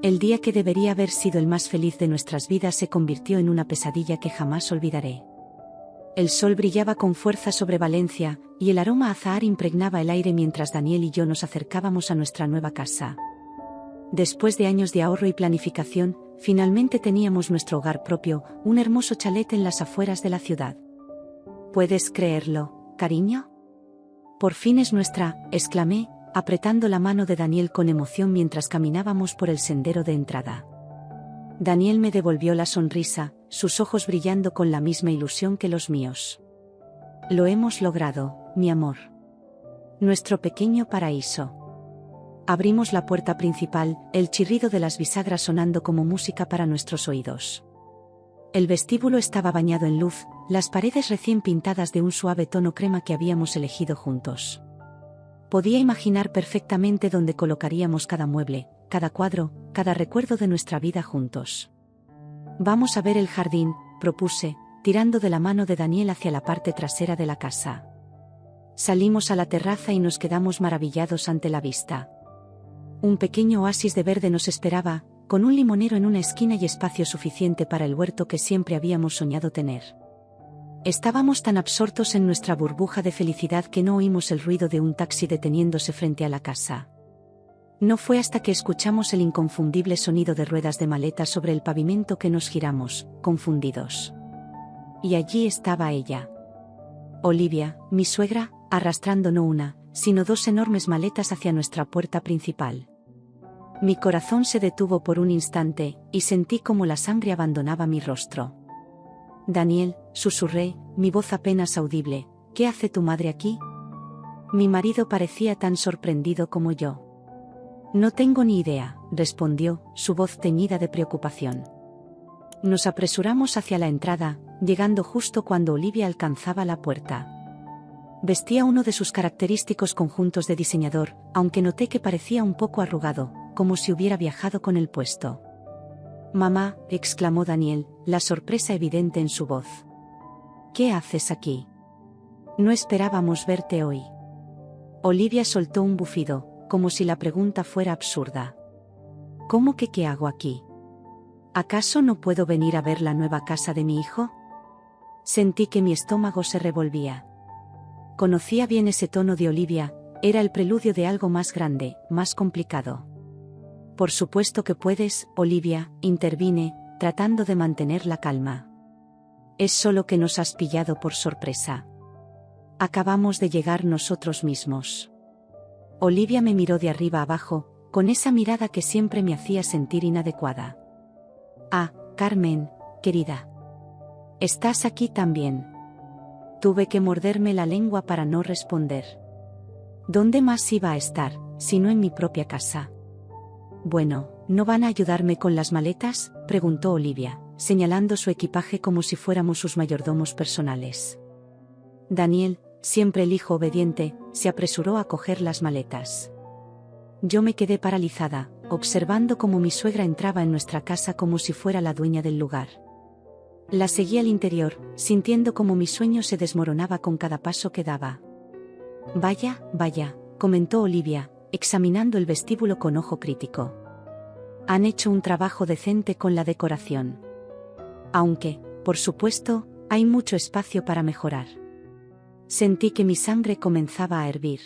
El día que debería haber sido el más feliz de nuestras vidas se convirtió en una pesadilla que jamás olvidaré. El sol brillaba con fuerza sobre Valencia, y el aroma a azahar impregnaba el aire mientras Daniel y yo nos acercábamos a nuestra nueva casa. Después de años de ahorro y planificación, finalmente teníamos nuestro hogar propio, un hermoso chalet en las afueras de la ciudad. ¿Puedes creerlo, cariño? Por fin es nuestra, exclamé, apretando la mano de Daniel con emoción mientras caminábamos por el sendero de entrada. Daniel me devolvió la sonrisa, sus ojos brillando con la misma ilusión que los míos. Lo hemos logrado, mi amor. Nuestro pequeño paraíso. Abrimos la puerta principal, el chirrido de las bisagras sonando como música para nuestros oídos. El vestíbulo estaba bañado en luz, las paredes recién pintadas de un suave tono crema que habíamos elegido juntos. Podía imaginar perfectamente dónde colocaríamos cada mueble, cada cuadro, cada recuerdo de nuestra vida juntos. Vamos a ver el jardín, propuse, tirando de la mano de Daniel hacia la parte trasera de la casa. Salimos a la terraza y nos quedamos maravillados ante la vista. Un pequeño oasis de verde nos esperaba, con un limonero en una esquina y espacio suficiente para el huerto que siempre habíamos soñado tener. Estábamos tan absortos en nuestra burbuja de felicidad que no oímos el ruido de un taxi deteniéndose frente a la casa. No fue hasta que escuchamos el inconfundible sonido de ruedas de maleta sobre el pavimento que nos giramos, confundidos. Y allí estaba ella. Olivia, mi suegra, arrastrando no una, sino dos enormes maletas hacia nuestra puerta principal. Mi corazón se detuvo por un instante, y sentí como la sangre abandonaba mi rostro. Daniel, susurré, mi voz apenas audible, ¿qué hace tu madre aquí? Mi marido parecía tan sorprendido como yo. No tengo ni idea, respondió, su voz teñida de preocupación. Nos apresuramos hacia la entrada, llegando justo cuando Olivia alcanzaba la puerta. Vestía uno de sus característicos conjuntos de diseñador, aunque noté que parecía un poco arrugado, como si hubiera viajado con el puesto. «Mamá», exclamó Daniel, la sorpresa evidente en su voz. «¿Qué haces aquí? No esperábamos verte hoy». Olivia soltó un bufido, como si la pregunta fuera absurda. «¿Cómo que qué hago aquí? ¿Acaso no puedo venir a ver la nueva casa de mi hijo?» Sentí que mi estómago se revolvía. Conocía bien ese tono de Olivia, era el preludio de algo más grande, más complicado. «Por supuesto que puedes, Olivia», intervine, tratando de mantener la calma. «Es solo que nos has pillado por sorpresa. Acabamos de llegar nosotros mismos». Olivia me miró de arriba abajo, con esa mirada que siempre me hacía sentir inadecuada. «Ah, Carmen, querida. ¿Estás aquí también?» Tuve que morderme la lengua para no responder. ¿Dónde más iba a estar, si no en mi propia casa? «Bueno, ¿no van a ayudarme con las maletas?», preguntó Olivia, señalando su equipaje como si fuéramos sus mayordomos personales. Daniel, siempre el hijo obediente, se apresuró a coger las maletas. Yo me quedé paralizada, observando cómo mi suegra entraba en nuestra casa como si fuera la dueña del lugar. La seguí al interior, sintiendo como mi sueño se desmoronaba con cada paso que daba. «Vaya, vaya», comentó Olivia, examinando el vestíbulo con ojo crítico. «Han hecho un trabajo decente con la decoración. Aunque, por supuesto, hay mucho espacio para mejorar». Sentí que mi sangre comenzaba a hervir.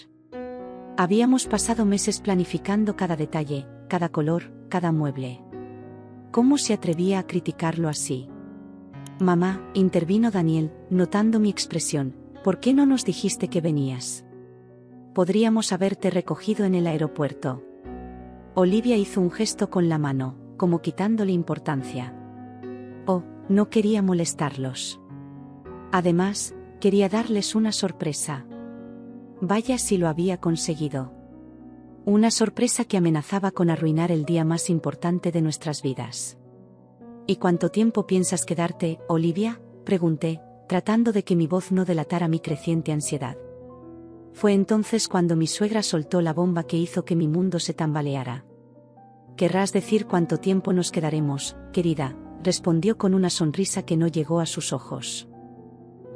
Habíamos pasado meses planificando cada detalle, cada color, cada mueble. ¿Cómo se atrevía a criticarlo así? «Mamá», intervino Daniel, notando mi expresión, «¿por qué no nos dijiste que venías? Podríamos haberte recogido en el aeropuerto». Olivia hizo un gesto con la mano, como quitándole importancia. «Oh, no quería molestarlos. Además, quería darles una sorpresa». Vaya si lo había conseguido. Una sorpresa que amenazaba con arruinar el día más importante de nuestras vidas. «¿Y cuánto tiempo piensas quedarte, Olivia?», pregunté, tratando de que mi voz no delatara mi creciente ansiedad. Fue entonces cuando mi suegra soltó la bomba que hizo que mi mundo se tambaleara. «Querrás decir cuánto tiempo nos quedaremos, querida», respondió con una sonrisa que no llegó a sus ojos.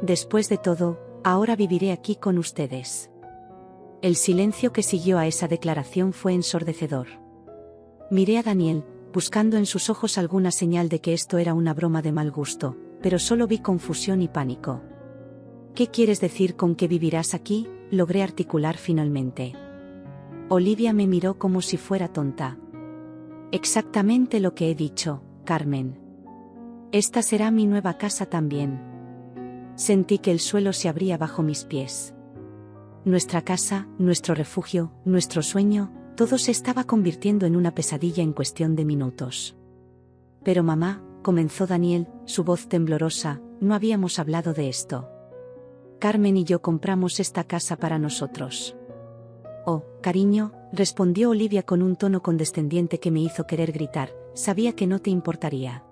«Después de todo, ahora viviré aquí con ustedes». El silencio que siguió a esa declaración fue ensordecedor. Miré a Daniel, buscando en sus ojos alguna señal de que esto era una broma de mal gusto, pero solo vi confusión y pánico. ¿Qué quieres decir con que vivirás aquí?, logré articular finalmente. Olivia me miró como si fuera tonta. Exactamente lo que he dicho, Carmen. Esta será mi nueva casa también. Sentí que el suelo se abría bajo mis pies. Nuestra casa, nuestro refugio, nuestro sueño, todo se estaba convirtiendo en una pesadilla en cuestión de minutos. Pero mamá, comenzó Daniel, su voz temblorosa, no habíamos hablado de esto. Carmen y yo compramos esta casa para nosotros. Oh, cariño, respondió Olivia con un tono condescendiente que me hizo querer gritar, sabía que no te importaría.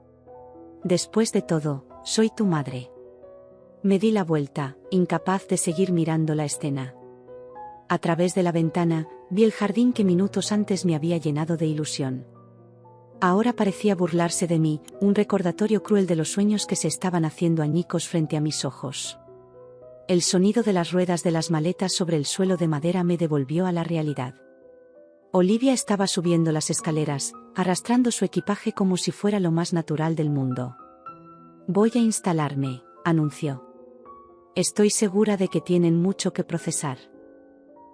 Después de todo, soy tu madre. Me di la vuelta, incapaz de seguir mirando la escena. A través de la ventana, vi el jardín que minutos antes me había llenado de ilusión. Ahora parecía burlarse de mí, un recordatorio cruel de los sueños que se estaban haciendo añicos frente a mis ojos. El sonido de las ruedas de las maletas sobre el suelo de madera me devolvió a la realidad. Olivia estaba subiendo las escaleras, arrastrando su equipaje como si fuera lo más natural del mundo. Voy a instalarme, anunció. Estoy segura de que tienen mucho que procesar.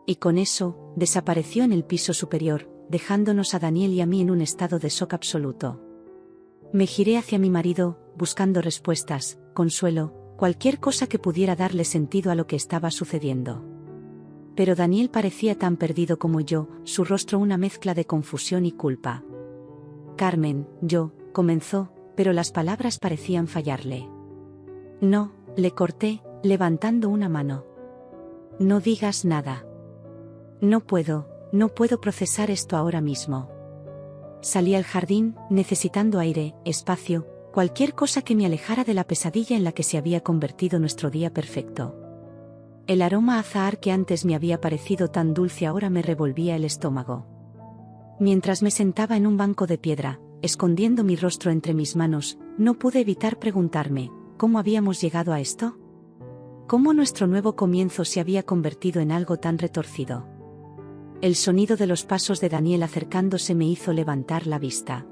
Y con eso, desapareció en el piso superior, dejándonos a Daniel y a mí en un estado de shock absoluto. Me giré hacia mi marido, buscando respuestas, consuelo, cualquier cosa que pudiera darle sentido a lo que estaba sucediendo. Pero Daniel parecía tan perdido como yo, su rostro una mezcla de confusión y culpa. Carmen, comenzó, pero las palabras parecían fallarle. No, le corté, levantando una mano. No digas nada. No puedo procesar esto ahora mismo. Salí al jardín, necesitando aire, espacio, cualquier cosa que me alejara de la pesadilla en la que se había convertido nuestro día perfecto. El aroma a azahar que antes me había parecido tan dulce ahora me revolvía el estómago. Mientras me sentaba en un banco de piedra, escondiendo mi rostro entre mis manos, no pude evitar preguntarme, ¿cómo habíamos llegado a esto? ¿Cómo nuestro nuevo comienzo se había convertido en algo tan retorcido? El sonido de los pasos de Daniel acercándose me hizo levantar la vista.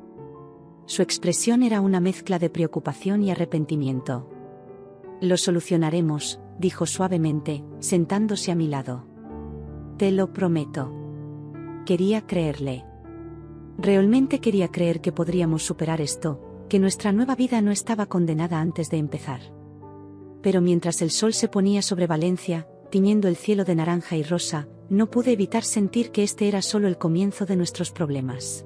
Su expresión era una mezcla de preocupación y arrepentimiento. Lo solucionaremos, dijo suavemente, sentándose a mi lado. Te lo prometo. Quería creerle. Realmente quería creer que podríamos superar esto, que nuestra nueva vida no estaba condenada antes de empezar. Pero mientras el sol se ponía sobre Valencia, tiñendo el cielo de naranja y rosa, no pude evitar sentir que este era solo el comienzo de nuestros problemas.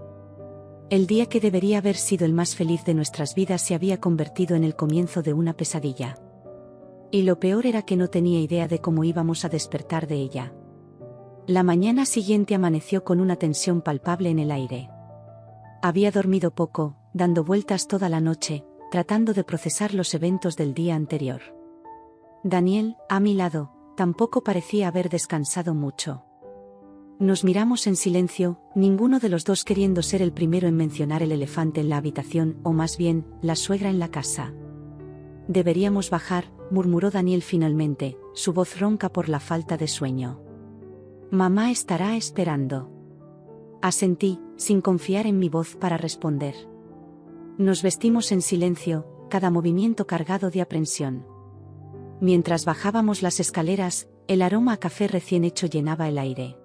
El día que debería haber sido el más feliz de nuestras vidas se había convertido en el comienzo de una pesadilla. Y lo peor era que no tenía idea de cómo íbamos a despertar de ella. La mañana siguiente amaneció con una tensión palpable en el aire. Había dormido poco, dando vueltas toda la noche, tratando de procesar los eventos del día anterior. Daniel, a mi lado, tampoco parecía haber descansado mucho. Nos miramos en silencio, ninguno de los dos queriendo ser el primero en mencionar el elefante en la habitación, o más bien, la suegra en la casa. Deberíamos bajar, murmuró Daniel finalmente, su voz ronca por la falta de sueño. Mamá estará esperando. Asentí, sin confiar en mi voz para responder. Nos vestimos en silencio, cada movimiento cargado de aprensión. Mientras bajábamos las escaleras, el aroma a café recién hecho llenaba el aire.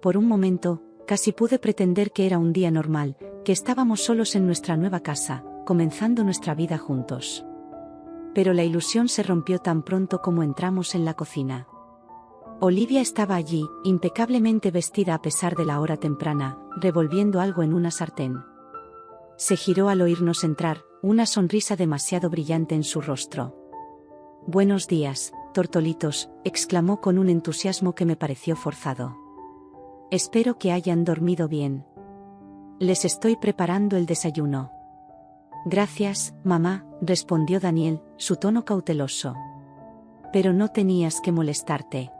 Por un momento, casi pude pretender que era un día normal, que estábamos solos en nuestra nueva casa, comenzando nuestra vida juntos. Pero la ilusión se rompió tan pronto como entramos en la cocina. Olivia estaba allí, impecablemente vestida a pesar de la hora temprana, revolviendo algo en una sartén. Se giró al oírnos entrar, una sonrisa demasiado brillante en su rostro. «Buenos días, tortolitos», exclamó con un entusiasmo que me pareció forzado. «Espero que hayan dormido bien. Les estoy preparando el desayuno». «Gracias, mamá», respondió Daniel, su tono cauteloso. «Pero no tenías que molestarte».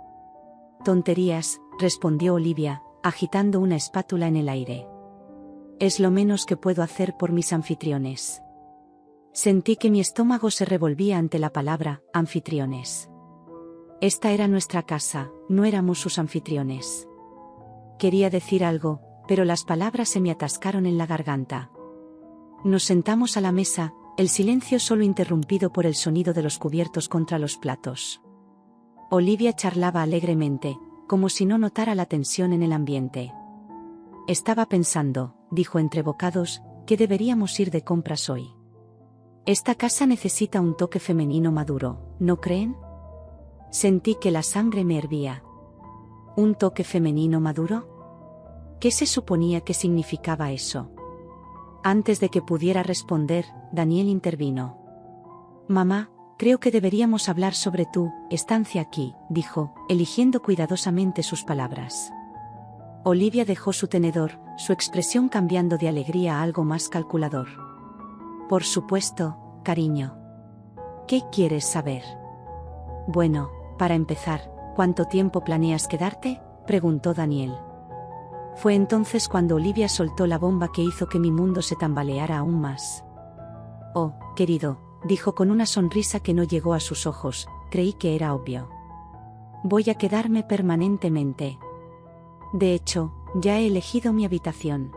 «Tonterías», respondió Olivia, agitando una espátula en el aire. «Es lo menos que puedo hacer por mis anfitriones». Sentí que mi estómago se revolvía ante la palabra, anfitriones. Esta era nuestra casa, no éramos sus anfitriones. Quería decir algo, pero las palabras se me atascaron en la garganta. Nos sentamos a la mesa, el silencio solo interrumpido por el sonido de los cubiertos contra los platos. Olivia charlaba alegremente, como si no notara la tensión en el ambiente. Estaba pensando, dijo entre bocados, que deberíamos ir de compras hoy. Esta casa necesita un toque femenino maduro, ¿no creen? Sentí que la sangre me hervía. ¿Un toque femenino maduro? ¿Qué se suponía que significaba eso? Antes de que pudiera responder, Daniel intervino. Mamá, creo que deberíamos hablar sobre tu estancia aquí, dijo, eligiendo cuidadosamente sus palabras. Olivia dejó su tenedor, su expresión cambiando de alegría a algo más calculador. Por supuesto, cariño. ¿Qué quieres saber? Bueno, para empezar, ¿cuánto tiempo planeas quedarte?, preguntó Daniel. Fue entonces cuando Olivia soltó la bomba que hizo que mi mundo se tambaleara aún más. Oh, querido, dijo con una sonrisa que no llegó a sus ojos, creí que era obvio. Voy a quedarme permanentemente. De hecho, ya he elegido mi habitación.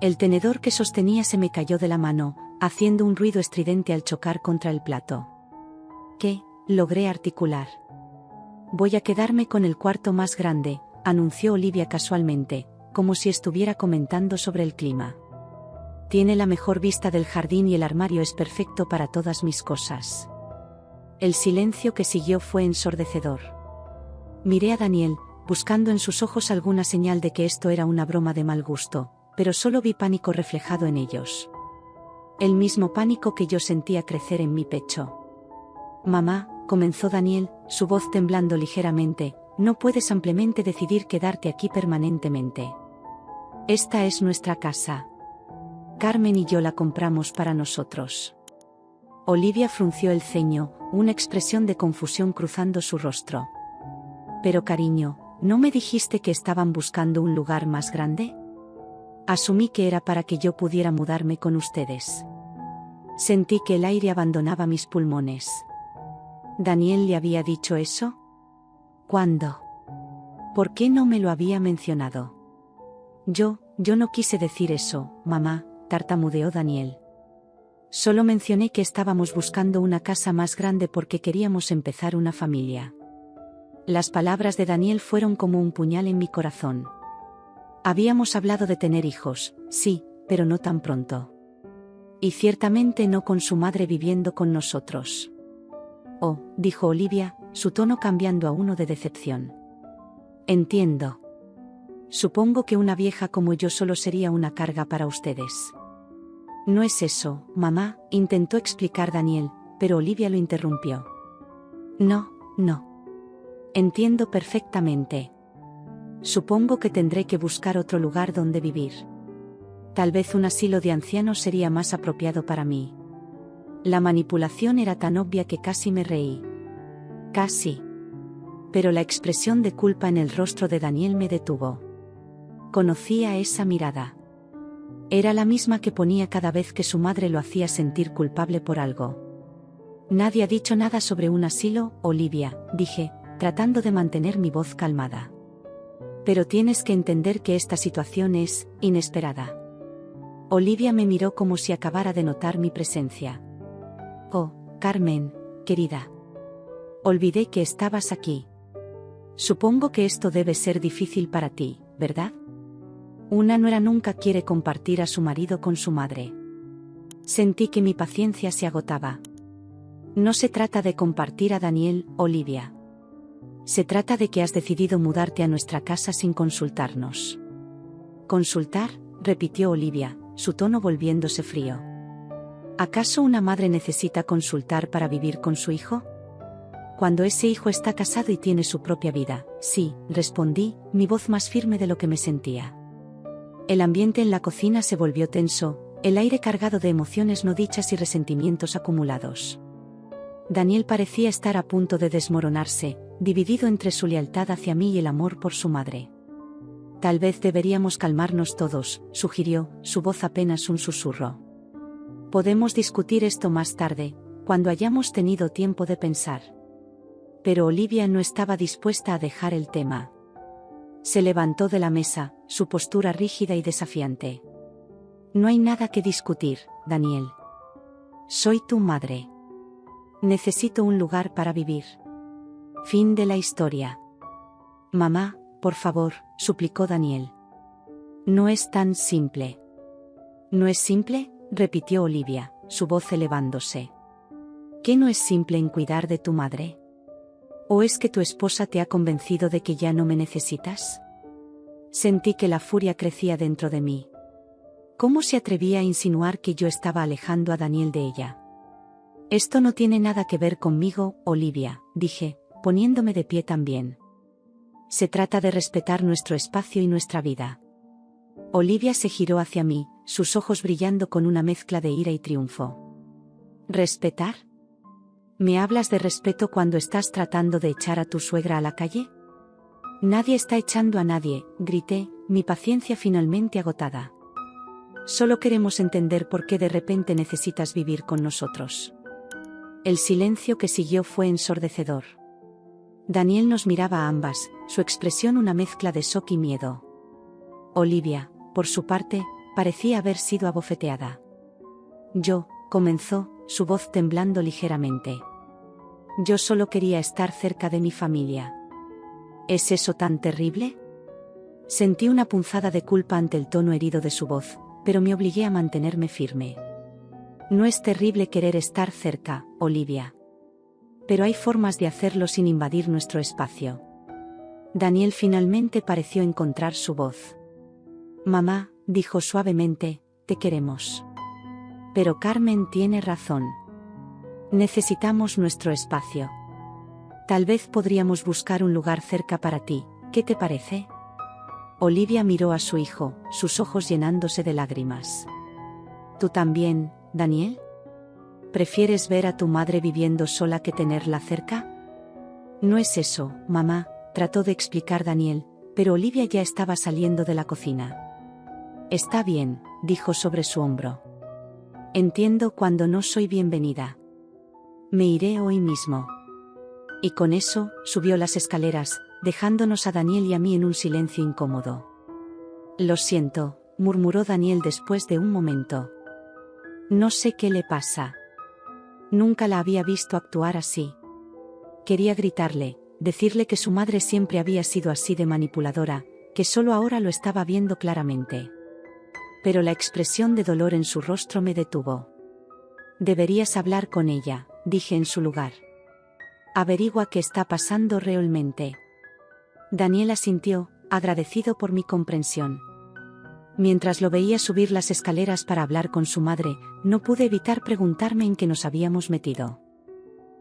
El tenedor que sostenía se me cayó de la mano, haciendo un ruido estridente al chocar contra el plato. ¿Qué? Logré articular. Voy a quedarme con el cuarto más grande, anunció Olivia casualmente, como si estuviera comentando sobre el clima. Tiene la mejor vista del jardín y el armario es perfecto para todas mis cosas. El silencio que siguió fue ensordecedor. Miré a Daniel, buscando en sus ojos alguna señal de que esto era una broma de mal gusto, pero solo vi pánico reflejado en ellos. El mismo pánico que yo sentía crecer en mi pecho. Mamá, comenzó Daniel, su voz temblando ligeramente, no puedes ampliamente decidir quedarte aquí permanentemente. Esta es nuestra casa. Carmen y yo la compramos para nosotros. Olivia frunció el ceño, una expresión de confusión cruzando su rostro. Pero cariño, ¿no me dijiste que estaban buscando un lugar más grande? Asumí que era para que yo pudiera mudarme con ustedes. Sentí que el aire abandonaba mis pulmones. ¿Daniel le había dicho eso? ¿Cuándo? ¿Por qué no me lo había mencionado? Yo no quise decir eso, mamá, tartamudeó Daniel. Solo mencioné que estábamos buscando una casa más grande porque queríamos empezar una familia. Las palabras de Daniel fueron como un puñal en mi corazón. Habíamos hablado de tener hijos, sí, pero no tan pronto. Y ciertamente no con su madre viviendo con nosotros. Oh, dijo Olivia, su tono cambiando a uno de decepción. Entiendo. Supongo que una vieja como yo solo sería una carga para ustedes. No es eso, mamá, intentó explicar Daniel, pero Olivia lo interrumpió. No. Entiendo perfectamente. Supongo que tendré que buscar otro lugar donde vivir. Tal vez un asilo de ancianos sería más apropiado para mí. La manipulación era tan obvia que casi me reí. Casi. Pero la expresión de culpa en el rostro de Daniel me detuvo. Conocía esa mirada. Era la misma que ponía cada vez que su madre lo hacía sentir culpable por algo. Nadie ha dicho nada sobre un asilo, Olivia, dije, tratando de mantener mi voz calmada. Pero tienes que entender que esta situación es inesperada. Olivia me miró como si acabara de notar mi presencia. Oh, Carmen, querida. Olvidé que estabas aquí. Supongo que esto debe ser difícil para ti, ¿verdad? Una nuera nunca quiere compartir a su marido con su madre. Sentí que mi paciencia se agotaba. No se trata de compartir a Daniel, Olivia. Se trata de que has decidido mudarte a nuestra casa sin consultarnos. ¿Consultar?, repitió Olivia, su tono volviéndose frío. ¿Acaso una madre necesita consultar para vivir con su hijo? Cuando ese hijo está casado y tiene su propia vida, sí, respondí, mi voz más firme de lo que me sentía. El ambiente en la cocina se volvió tenso, el aire cargado de emociones no dichas y resentimientos acumulados. Daniel parecía estar a punto de desmoronarse, dividido entre su lealtad hacia mí y el amor por su madre. Tal vez deberíamos calmarnos todos, sugirió, su voz apenas un susurro. Podemos discutir esto más tarde, cuando hayamos tenido tiempo de pensar. Pero Olivia no estaba dispuesta a dejar el tema. Se levantó de la mesa, su postura rígida y desafiante. No hay nada que discutir, Daniel. Soy tu madre. Necesito un lugar para vivir. Fin de la historia. Mamá, por favor, suplicó Daniel. No es tan simple. ¿No es simple?, repitió Olivia, su voz elevándose. ¿Qué no es simple en cuidar de tu madre? ¿O es que tu esposa te ha convencido de que ya no me necesitas? Sentí que la furia crecía dentro de mí. ¿Cómo se atrevía a insinuar que yo estaba alejando a Daniel de ella? Esto no tiene nada que ver conmigo, Olivia, dije, poniéndome de pie también. Se trata de respetar nuestro espacio y nuestra vida. Olivia se giró hacia mí, sus ojos brillando con una mezcla de ira y triunfo. ¿Respetar? ¿Me hablas de respeto cuando estás tratando de echar a tu suegra a la calle? Nadie está echando a nadie, grité, mi paciencia finalmente agotada. Solo queremos entender por qué de repente necesitas vivir con nosotros. El silencio que siguió fue ensordecedor. Daniel nos miraba a ambas, su expresión una mezcla de shock y miedo. Olivia, por su parte, parecía haber sido abofeteada. Yo, comenzó, su voz temblando ligeramente. Yo solo quería estar cerca de mi familia. ¿Es eso tan terrible? Sentí una punzada de culpa ante el tono herido de su voz, pero me obligué a mantenerme firme. No es terrible querer estar cerca, Olivia. Pero hay formas de hacerlo sin invadir nuestro espacio. Daniel finalmente pareció encontrar su voz. Mamá, dijo suavemente, te queremos. Pero Carmen tiene razón. Necesitamos nuestro espacio. Tal vez podríamos buscar un lugar cerca para ti, ¿qué te parece? Olivia miró a su hijo, sus ojos llenándose de lágrimas. ¿Tú también, Daniel? ¿Prefieres ver a tu madre viviendo sola que tenerla cerca? No es eso, mamá, trató de explicar Daniel, pero Olivia ya estaba saliendo de la cocina. Está bien, dijo sobre su hombro. Entiendo cuando no soy bienvenida. Me iré hoy mismo. Y con eso, subió las escaleras, dejándonos a Daniel y a mí en un silencio incómodo. Lo siento, murmuró Daniel después de un momento. No sé qué le pasa. Nunca la había visto actuar así. Quería gritarle, decirle que su madre siempre había sido así de manipuladora, que solo ahora lo estaba viendo claramente. Pero la expresión de dolor en su rostro me detuvo. Deberías hablar con ella, dije en su lugar. Averigua qué está pasando realmente. Daniel asintió, agradecido por mi comprensión. Mientras lo veía subir las escaleras para hablar con su madre, no pude evitar preguntarme en qué nos habíamos metido.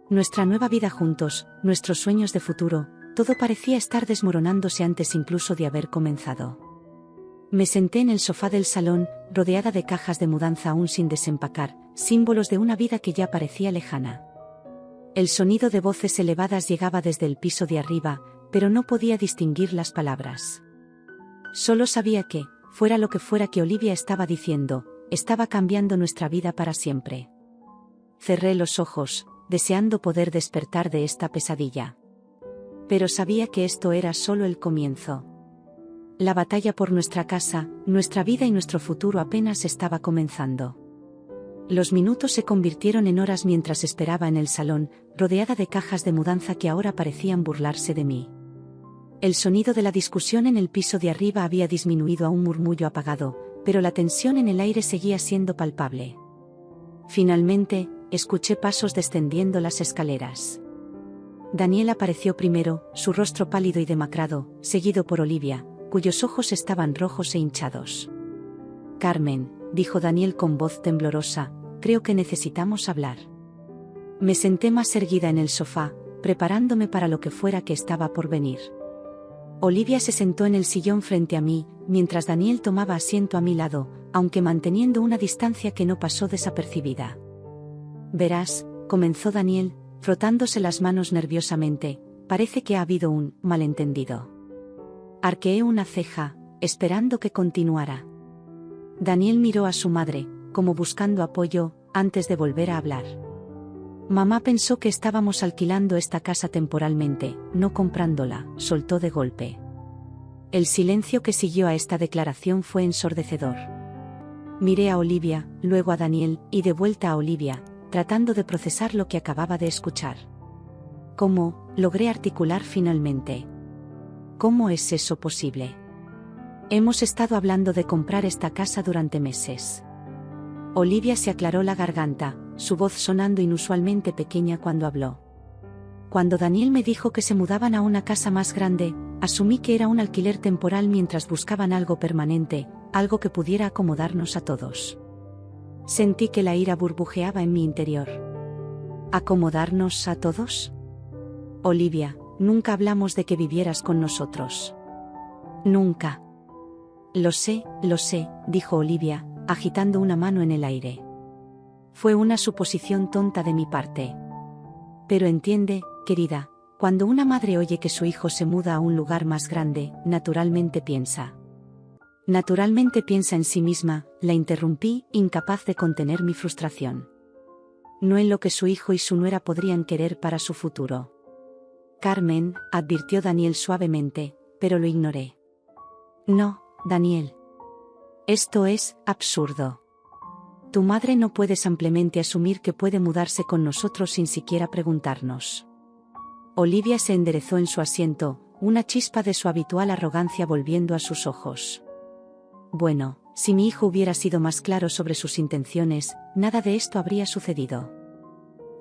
Nuestra nueva vida juntos, nuestros sueños de futuro, todo parecía estar desmoronándose antes incluso de haber comenzado. Me senté en el sofá del salón, rodeada de cajas de mudanza aún sin desempacar, símbolos de una vida que ya parecía lejana. El sonido de voces elevadas llegaba desde el piso de arriba, pero no podía distinguir las palabras. Solo sabía que, fuera lo que fuera que Olivia estaba diciendo, estaba cambiando nuestra vida para siempre. Cerré los ojos, deseando poder despertar de esta pesadilla. Pero sabía que esto era solo el comienzo. La batalla por nuestra casa, nuestra vida y nuestro futuro apenas estaba comenzando. Los minutos se convirtieron en horas mientras esperaba en el salón, rodeada de cajas de mudanza que ahora parecían burlarse de mí. El sonido de la discusión en el piso de arriba había disminuido a un murmullo apagado, pero la tensión en el aire seguía siendo palpable. Finalmente, escuché pasos descendiendo las escaleras. Daniel apareció primero, su rostro pálido y demacrado, seguido por Olivia, cuyos ojos estaban rojos e hinchados. Carmen, dijo Daniel con voz temblorosa, creo que necesitamos hablar. Me senté más erguida en el sofá, preparándome para lo que fuera que estaba por venir. Olivia se sentó en el sillón frente a mí, mientras Daniel tomaba asiento a mi lado, aunque manteniendo una distancia que no pasó desapercibida. Verás, comenzó Daniel, frotándose las manos nerviosamente, parece que ha habido un malentendido. Arqueé una ceja, esperando que continuara. Daniel miró a su madre, como buscando apoyo, antes de volver a hablar. Mamá pensó que estábamos alquilando esta casa temporalmente, no comprándola, soltó de golpe. El silencio que siguió a esta declaración fue ensordecedor. Miré a Olivia, luego a Daniel, y de vuelta a Olivia, tratando de procesar lo que acababa de escuchar. ¿Cómo? Logré articular finalmente. ¿Cómo es eso posible? Hemos estado hablando de comprar esta casa durante meses. Olivia se aclaró la garganta, su voz sonando inusualmente pequeña cuando habló. Cuando Daniel me dijo que se mudaban a una casa más grande, asumí que era un alquiler temporal mientras buscaban algo permanente, algo que pudiera acomodarnos a todos. Sentí que la ira burbujeaba en mi interior. ¿Acomodarnos a todos? Olivia, nunca hablamos de que vivieras con nosotros. Nunca. Lo sé, dijo Olivia, agitando una mano en el aire. Fue una suposición tonta de mi parte. Pero entiende, querida, cuando una madre oye que su hijo se muda a un lugar más grande, naturalmente piensa. Naturalmente piensa en sí misma, la interrumpí, incapaz de contener mi frustración. No en lo que su hijo y su nuera podrían querer para su futuro. Carmen, advirtió Daniel suavemente, pero lo ignoré. No, Daniel. Esto es absurdo. Tu madre no puede simplemente asumir que puede mudarse con nosotros sin siquiera preguntarnos. Olivia se enderezó en su asiento, una chispa de su habitual arrogancia volviendo a sus ojos. Bueno, si mi hijo hubiera sido más claro sobre sus intenciones, nada de esto habría sucedido.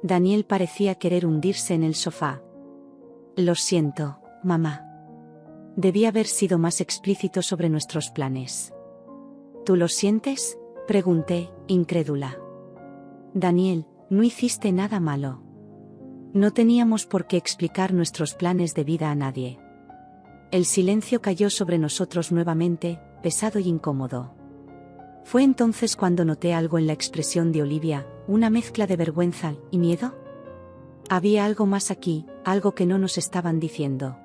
Daniel parecía querer hundirse en el sofá. Lo siento, mamá. Debí haber sido más explícito sobre nuestros planes. ¿Tú lo sientes?, pregunté, incrédula. Daniel, no hiciste nada malo. No teníamos por qué explicar nuestros planes de vida a nadie. El silencio cayó sobre nosotros nuevamente, pesado y incómodo. Fue entonces cuando noté algo en la expresión de Olivia, una mezcla de vergüenza y miedo. Había algo más aquí, algo que no nos estaban diciendo.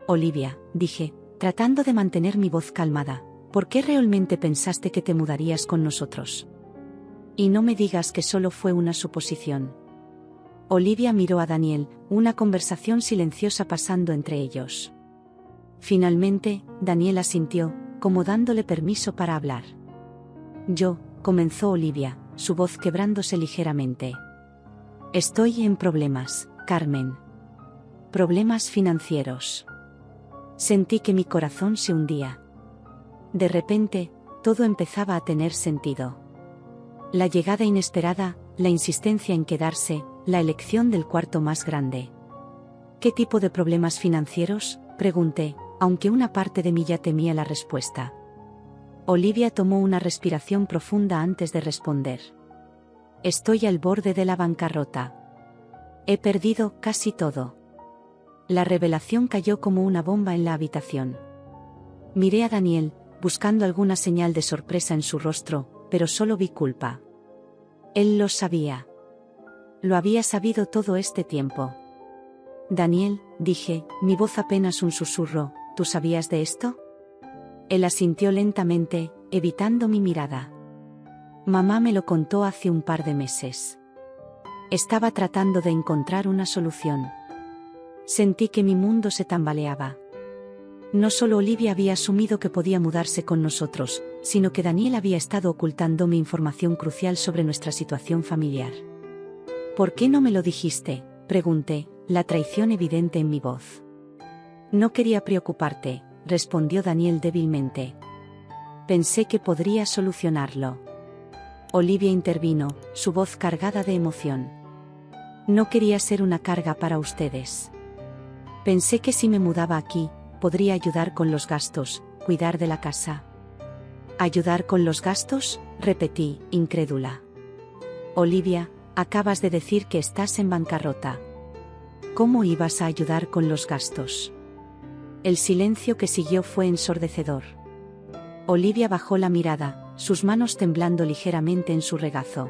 Olivia, dije, tratando de mantener mi voz calmada, ¿por qué realmente pensaste que te mudarías con nosotros? Y no me digas que solo fue una suposición. Olivia miró a Daniel, una conversación silenciosa pasando entre ellos. Finalmente, Daniel asintió, como dándole permiso para hablar. Comenzó Olivia, su voz quebrándose ligeramente. Estoy en problemas, Carmen. Problemas financieros. Sentí que mi corazón se hundía. De repente, todo empezaba a tener sentido. La llegada inesperada, la insistencia en quedarse, la elección del cuarto más grande. ¿Qué tipo de problemas financieros?, pregunté, aunque una parte de mí ya temía la respuesta. Olivia tomó una respiración profunda antes de responder. Estoy al borde de la bancarrota. He perdido casi todo. La revelación cayó como una bomba en la habitación. Miré a Daniel, buscando alguna señal de sorpresa en su rostro, pero solo vi culpa. Él lo sabía. Lo había sabido todo este tiempo. Daniel, dije, mi voz apenas un susurro, ¿tú sabías de esto? Él asintió lentamente, evitando mi mirada. Mamá me lo contó hace un par de meses. Estaba tratando de encontrar una solución. Sentí que mi mundo se tambaleaba. No solo Olivia había asumido que podía mudarse con nosotros, sino que Daniel había estado ocultándome información crucial sobre nuestra situación familiar. ¿Por qué no me lo dijiste?, pregunté, la traición evidente en mi voz. No quería preocuparte, respondió Daniel débilmente. Pensé que podría solucionarlo. Olivia intervino, su voz cargada de emoción. No quería ser una carga para ustedes. Pensé que si me mudaba aquí, podría ayudar con los gastos, cuidar de la casa. ¿Ayudar con los gastos?, repetí, incrédula. Olivia, acabas de decir que estás en bancarrota. ¿Cómo ibas a ayudar con los gastos? El silencio que siguió fue ensordecedor. Olivia bajó la mirada, sus manos temblando ligeramente en su regazo.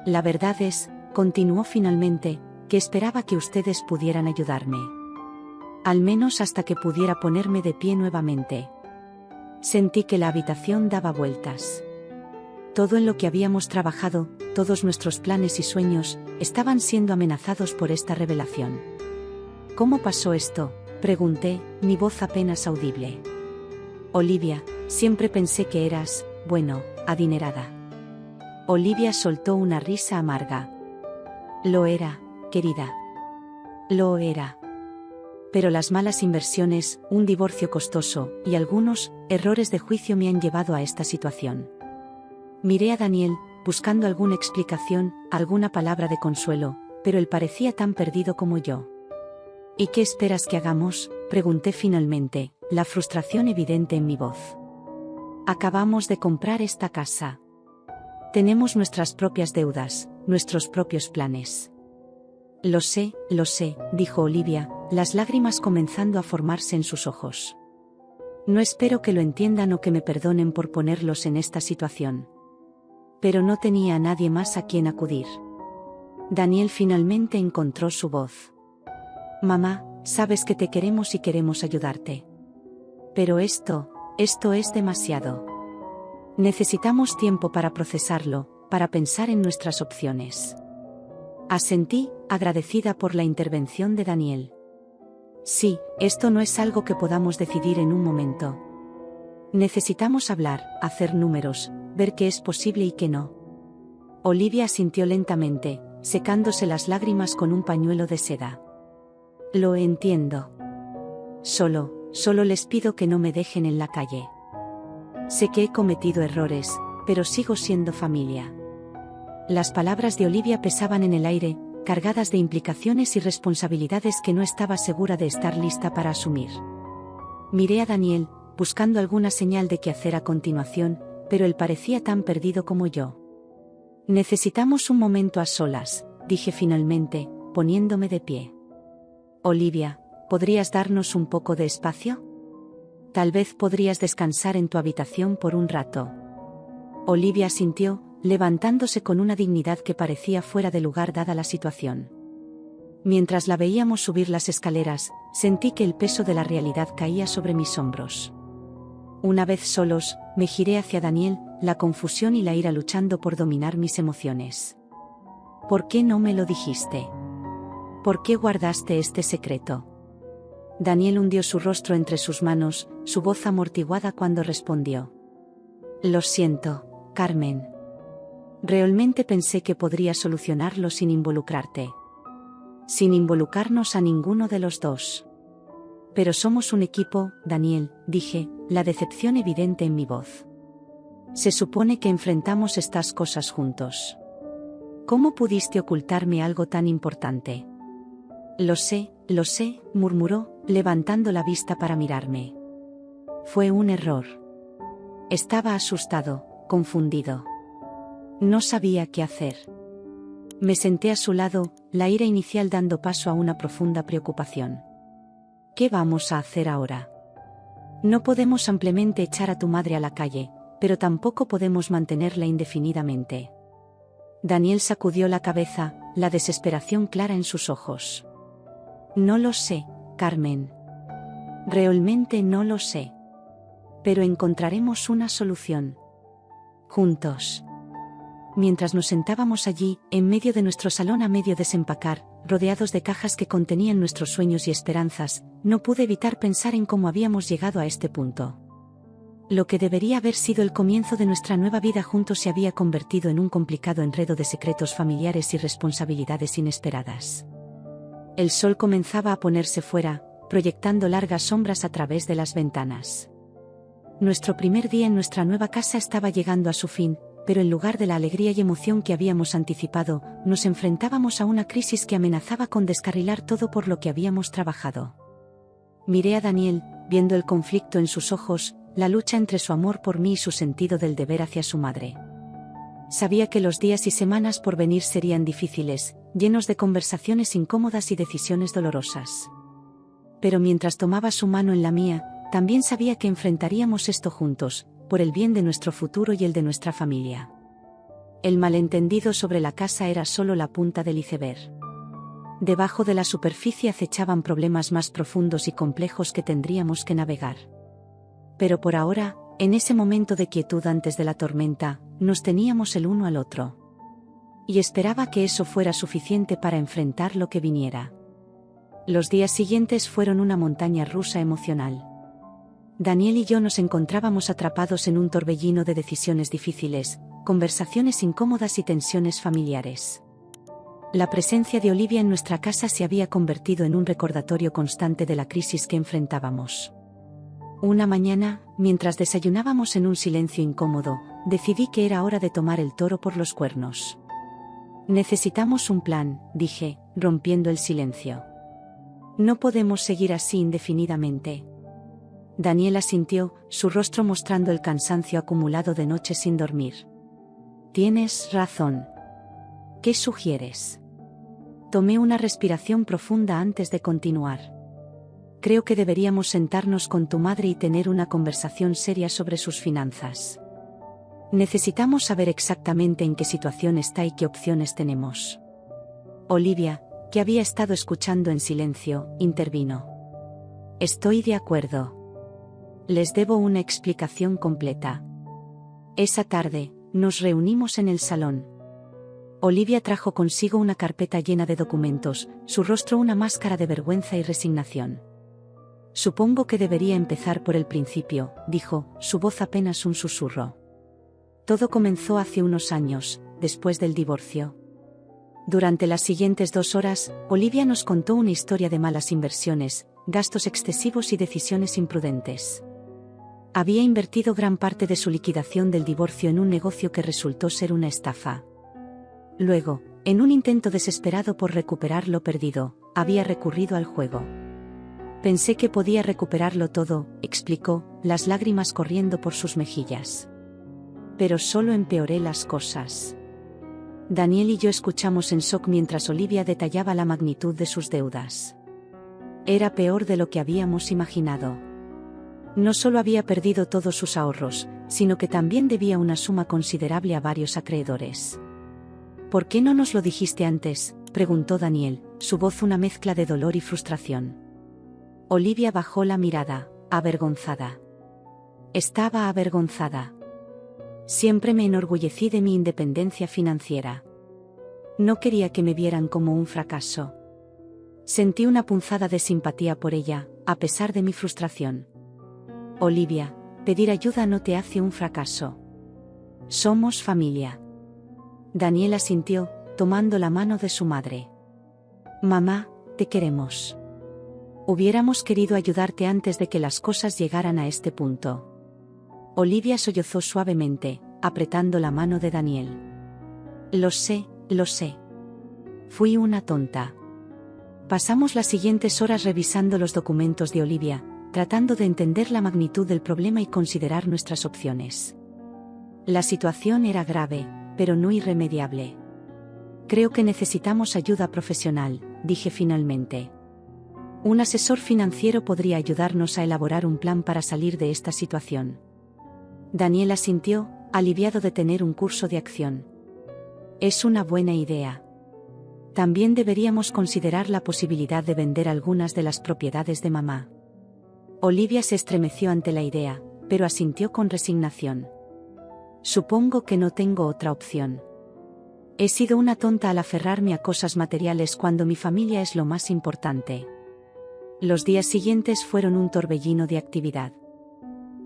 La verdad es, continuó finalmente, que esperaba que ustedes pudieran ayudarme. Al menos hasta que pudiera ponerme de pie nuevamente. Sentí que la habitación daba vueltas. Todo en lo que habíamos trabajado, todos nuestros planes y sueños, estaban siendo amenazados por esta revelación. ¿Cómo pasó esto?, Pregunté, mi voz apenas audible. Olivia, siempre pensé que eras, bueno, adinerada. Olivia soltó una risa amarga. Lo era, querida. Lo era. Pero las malas inversiones, un divorcio costoso, y algunos errores de juicio me han llevado a esta situación. Miré a Daniel, buscando alguna explicación, alguna palabra de consuelo, pero él parecía tan perdido como yo. ¿Y qué esperas que hagamos?, pregunté finalmente, la frustración evidente en mi voz. Acabamos de comprar esta casa. Tenemos nuestras propias deudas, nuestros propios planes. Lo sé, dijo Olivia, las lágrimas comenzando a formarse en sus ojos. No espero que lo entiendan o que me perdonen por ponerlos en esta situación. Pero no tenía a nadie más a quien acudir. Daniel finalmente encontró su voz. Mamá, sabes que te queremos y queremos ayudarte. Pero esto es demasiado. Necesitamos tiempo para procesarlo, para pensar en nuestras opciones. Asentí, agradecida por la intervención de Daniel. Sí, esto no es algo que podamos decidir en un momento. Necesitamos hablar, hacer números, ver qué es posible y qué no. Olivia asintió lentamente, secándose las lágrimas con un pañuelo de seda. Lo entiendo. Solo les pido que no me dejen en la calle. Sé que he cometido errores, pero sigo siendo familia. Las palabras de Olivia pesaban en el aire, cargadas de implicaciones y responsabilidades que no estaba segura de estar lista para asumir. Miré a Daniel, buscando alguna señal de qué hacer a continuación, pero él parecía tan perdido como yo. Necesitamos un momento a solas, dije finalmente, poniéndome de pie. Olivia, ¿podrías darnos un poco de espacio? Tal vez podrías descansar en tu habitación por un rato. Olivia asintió, levantándose con una dignidad que parecía fuera de lugar dada la situación. Mientras la veíamos subir las escaleras, sentí que el peso de la realidad caía sobre mis hombros. Una vez solos, me giré hacia Daniel, la confusión y la ira luchando por dominar mis emociones. ¿Por qué no me lo dijiste? ¿Por qué guardaste este secreto? Daniel hundió su rostro entre sus manos, su voz amortiguada cuando respondió. Lo siento, Carmen. Realmente pensé que podría solucionarlo sin involucrarte. Sin involucrarnos a ninguno de los dos. Pero somos un equipo, Daniel, dije, la decepción evidente en mi voz. Se supone que enfrentamos estas cosas juntos. ¿Cómo pudiste ocultarme algo tan importante? Lo sé, murmuró, levantando la vista para mirarme. Fue un error. Estaba asustado, confundido. No sabía qué hacer. Me senté a su lado, la ira inicial dando paso a una profunda preocupación. ¿Qué vamos a hacer ahora? No podemos simplemente echar a tu madre a la calle, pero tampoco podemos mantenerla indefinidamente. Daniel sacudió la cabeza, la desesperación clara en sus ojos. No lo sé, Carmen. Realmente no lo sé. Pero encontraremos una solución. Juntos. Mientras nos sentábamos allí, en medio de nuestro salón a medio desempacar, rodeados de cajas que contenían nuestros sueños y esperanzas, no pude evitar pensar en cómo habíamos llegado a este punto. Lo que debería haber sido el comienzo de nuestra nueva vida juntos se había convertido en un complicado enredo de secretos familiares y responsabilidades inesperadas. El sol comenzaba a ponerse fuera, proyectando largas sombras a través de las ventanas. Nuestro primer día en nuestra nueva casa estaba llegando a su fin, pero en lugar de la alegría y emoción que habíamos anticipado, nos enfrentábamos a una crisis que amenazaba con descarrilar todo por lo que habíamos trabajado. Miré a Daniel, viendo el conflicto en sus ojos, la lucha entre su amor por mí y su sentido del deber hacia su madre. Sabía que los días y semanas por venir serían difíciles, llenos de conversaciones incómodas y decisiones dolorosas. Pero mientras tomaba su mano en la mía, también sabía que enfrentaríamos esto juntos, por el bien de nuestro futuro y el de nuestra familia. El malentendido sobre la casa era solo la punta del iceberg. Debajo de la superficie acechaban problemas más profundos y complejos que tendríamos que navegar. Pero por ahora, en ese momento de quietud antes de la tormenta, nos teníamos el uno al otro. Y esperaba que eso fuera suficiente para enfrentar lo que viniera. Los días siguientes fueron una montaña rusa emocional. Daniel y yo nos encontrábamos atrapados en un torbellino de decisiones difíciles, conversaciones incómodas y tensiones familiares. La presencia de Olivia en nuestra casa se había convertido en un recordatorio constante de la crisis que enfrentábamos. Una mañana, mientras desayunábamos en un silencio incómodo, decidí que era hora de tomar el toro por los cuernos. Necesitamos un plan, dije, rompiendo el silencio. No podemos seguir así indefinidamente. Daniel asintió, su rostro mostrando el cansancio acumulado de noches sin dormir. Tienes razón. ¿Qué sugieres? Tomé una respiración profunda antes de continuar. Creo que deberíamos sentarnos con tu madre y tener una conversación seria sobre sus finanzas. Necesitamos saber exactamente en qué situación está y qué opciones tenemos. Olivia, que había estado escuchando en silencio, intervino. Estoy de acuerdo. Les debo una explicación completa. Esa tarde, nos reunimos en el salón. Olivia trajo consigo una carpeta llena de documentos, su rostro una máscara de vergüenza y resignación. Supongo que debería empezar por el principio, dijo, su voz apenas un susurro. Todo comenzó hace unos años, después del divorcio. Durante las siguientes 2 horas, Olivia nos contó una historia de malas inversiones, gastos excesivos y decisiones imprudentes. Había invertido gran parte de su liquidación del divorcio en un negocio que resultó ser una estafa. Luego, en un intento desesperado por recuperar lo perdido, había recurrido al juego. Pensé que podía recuperarlo todo, explicó, las lágrimas corriendo por sus mejillas. Pero solo empeoré las cosas. Daniel y yo escuchamos en shock mientras Olivia detallaba la magnitud de sus deudas. Era peor de lo que habíamos imaginado. No solo había perdido todos sus ahorros, sino que también debía una suma considerable a varios acreedores. ¿Por qué no nos lo dijiste antes?, preguntó Daniel, su voz una mezcla de dolor y frustración. Olivia bajó la mirada, avergonzada. Estaba avergonzada. Siempre me enorgullecí de mi independencia financiera. No quería que me vieran como un fracaso. Sentí una punzada de simpatía por ella, a pesar de mi frustración. Olivia, pedir ayuda no te hace un fracaso. Somos familia. Daniel asintió, tomando la mano de su madre. Mamá, te queremos. Hubiéramos querido ayudarte antes de que las cosas llegaran a este punto. Olivia sollozó suavemente, apretando la mano de Daniel. Lo sé, lo sé. Fui una tonta. Pasamos las siguientes horas revisando los documentos de Olivia, tratando de entender la magnitud del problema y considerar nuestras opciones. La situación era grave, pero no irremediable. Creo que necesitamos ayuda profesional, dije finalmente. Un asesor financiero podría ayudarnos a elaborar un plan para salir de esta situación. Daniel asintió, aliviado de tener un curso de acción. Es una buena idea. También deberíamos considerar la posibilidad de vender algunas de las propiedades de mamá. Olivia se estremeció ante la idea, pero asintió con resignación. Supongo que no tengo otra opción. He sido una tonta al aferrarme a cosas materiales cuando mi familia es lo más importante. Los días siguientes fueron un torbellino de actividad.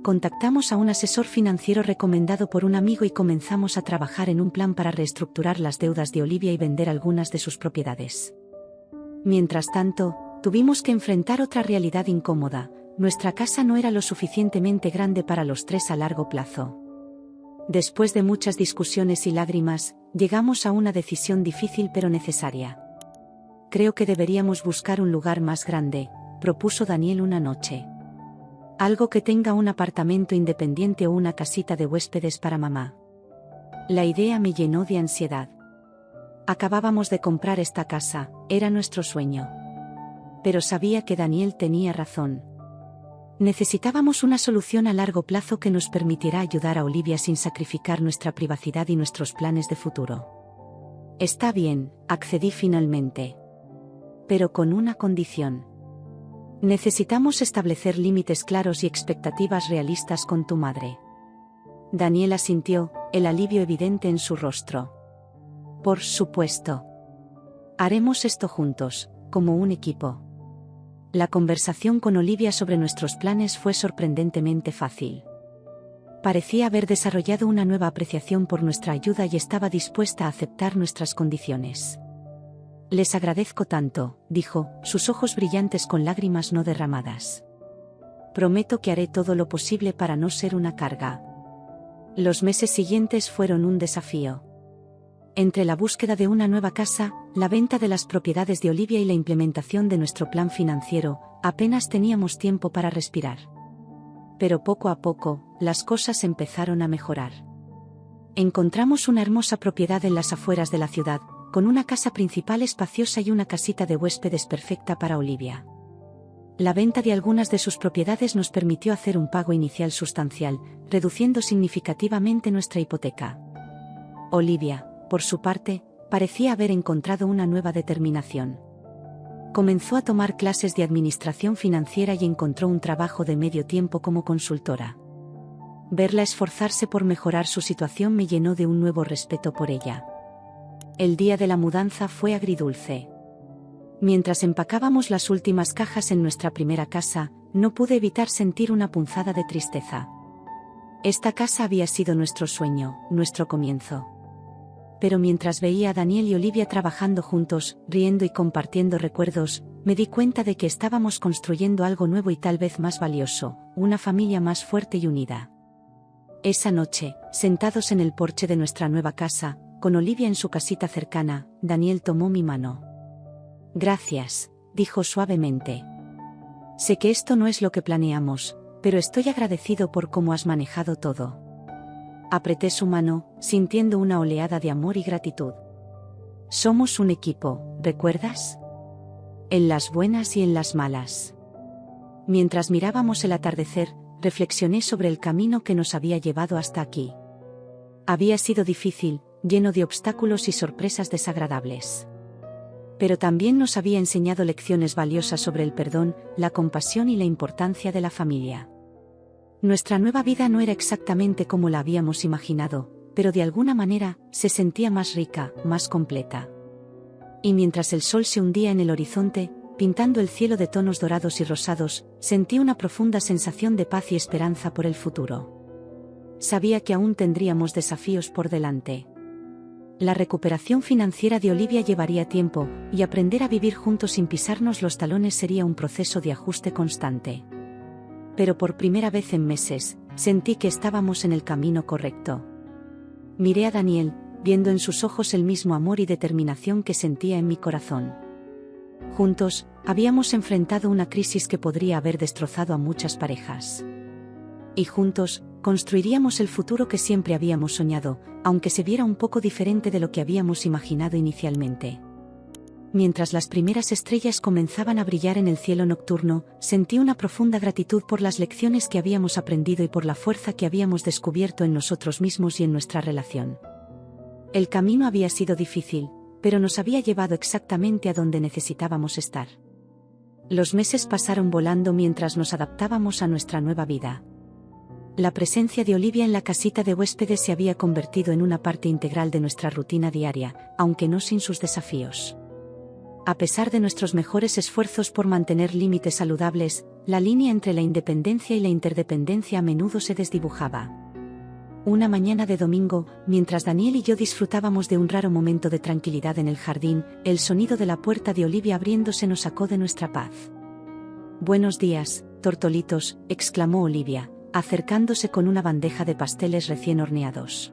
Contactamos a un asesor financiero recomendado por un amigo y comenzamos a trabajar en un plan para reestructurar las deudas de Olivia y vender algunas de sus propiedades. Mientras tanto, tuvimos que enfrentar otra realidad incómoda: nuestra casa no era lo suficientemente grande para los 3 a largo plazo. Después de muchas discusiones y lágrimas, llegamos a una decisión difícil pero necesaria. Creo que deberíamos buscar un lugar más grande, propuso Daniel una noche. Algo que tenga un apartamento independiente o una casita de huéspedes para mamá. La idea me llenó de ansiedad. Acabábamos de comprar esta casa, era nuestro sueño. Pero sabía que Daniel tenía razón. Necesitábamos una solución a largo plazo que nos permitiera ayudar a Olivia sin sacrificar nuestra privacidad y nuestros planes de futuro. Está bien, accedí finalmente. Pero con una condición. Necesitamos establecer límites claros y expectativas realistas con tu madre. Daniel asintió, el alivio evidente en su rostro. Por supuesto. Haremos esto juntos, como un equipo. La conversación con Olivia sobre nuestros planes fue sorprendentemente fácil. Parecía haber desarrollado una nueva apreciación por nuestra ayuda y estaba dispuesta a aceptar nuestras condiciones. Les agradezco tanto, dijo, sus ojos brillantes con lágrimas no derramadas. Prometo que haré todo lo posible para no ser una carga. Los meses siguientes fueron un desafío. Entre la búsqueda de una nueva casa, la venta de las propiedades de Olivia y la implementación de nuestro plan financiero, apenas teníamos tiempo para respirar. Pero poco a poco, las cosas empezaron a mejorar. Encontramos una hermosa propiedad en las afueras de la ciudad, con una casa principal espaciosa y una casita de huéspedes perfecta para Olivia. La venta de algunas de sus propiedades nos permitió hacer un pago inicial sustancial, reduciendo significativamente nuestra hipoteca. Olivia, por su parte, parecía haber encontrado una nueva determinación. Comenzó a tomar clases de administración financiera y encontró un trabajo de medio tiempo como consultora. Verla esforzarse por mejorar su situación me llenó de un nuevo respeto por ella. El día de la mudanza fue agridulce. Mientras empacábamos las últimas cajas en nuestra primera casa, no pude evitar sentir una punzada de tristeza. Esta casa había sido nuestro sueño, nuestro comienzo. Pero mientras veía a Daniel y Olivia trabajando juntos, riendo y compartiendo recuerdos, me di cuenta de que estábamos construyendo algo nuevo y tal vez más valioso, una familia más fuerte y unida. Esa noche, sentados en el porche de nuestra nueva casa, con Olivia en su casita cercana, Daniel tomó mi mano. Gracias, dijo suavemente. Sé que esto no es lo que planeamos, pero estoy agradecido por cómo has manejado todo. Apreté su mano, sintiendo una oleada de amor y gratitud. Somos un equipo, ¿recuerdas? En las buenas y en las malas. Mientras mirábamos el atardecer, reflexioné sobre el camino que nos había llevado hasta aquí. Había sido difícil, lleno de obstáculos y sorpresas desagradables. Pero también nos había enseñado lecciones valiosas sobre el perdón, la compasión y la importancia de la familia. Nuestra nueva vida no era exactamente como la habíamos imaginado, pero de alguna manera, se sentía más rica, más completa. Y mientras el sol se hundía en el horizonte, pintando el cielo de tonos dorados y rosados, sentí una profunda sensación de paz y esperanza por el futuro. Sabía que aún tendríamos desafíos por delante. La recuperación financiera de Olivia llevaría tiempo, y aprender a vivir juntos sin pisarnos los talones sería un proceso de ajuste constante. Pero por primera vez en meses, sentí que estábamos en el camino correcto. Miré a Daniel, viendo en sus ojos el mismo amor y determinación que sentía en mi corazón. Juntos, habíamos enfrentado una crisis que podría haber destrozado a muchas parejas. Y juntos, construiríamos el futuro que siempre habíamos soñado, aunque se viera un poco diferente de lo que habíamos imaginado inicialmente. Mientras las primeras estrellas comenzaban a brillar en el cielo nocturno, sentí una profunda gratitud por las lecciones que habíamos aprendido y por la fuerza que habíamos descubierto en nosotros mismos y en nuestra relación. El camino había sido difícil, pero nos había llevado exactamente a donde necesitábamos estar. Los meses pasaron volando mientras nos adaptábamos a nuestra nueva vida. La presencia de Olivia en la casita de huéspedes se había convertido en una parte integral de nuestra rutina diaria, aunque no sin sus desafíos. A pesar de nuestros mejores esfuerzos por mantener límites saludables, la línea entre la independencia y la interdependencia a menudo se desdibujaba. Una mañana de domingo, mientras Daniel y yo disfrutábamos de un raro momento de tranquilidad en el jardín, el sonido de la puerta de Olivia abriéndose nos sacó de nuestra paz. «Buenos días, tortolitos», exclamó Olivia, acercándose con una bandeja de pasteles recién horneados.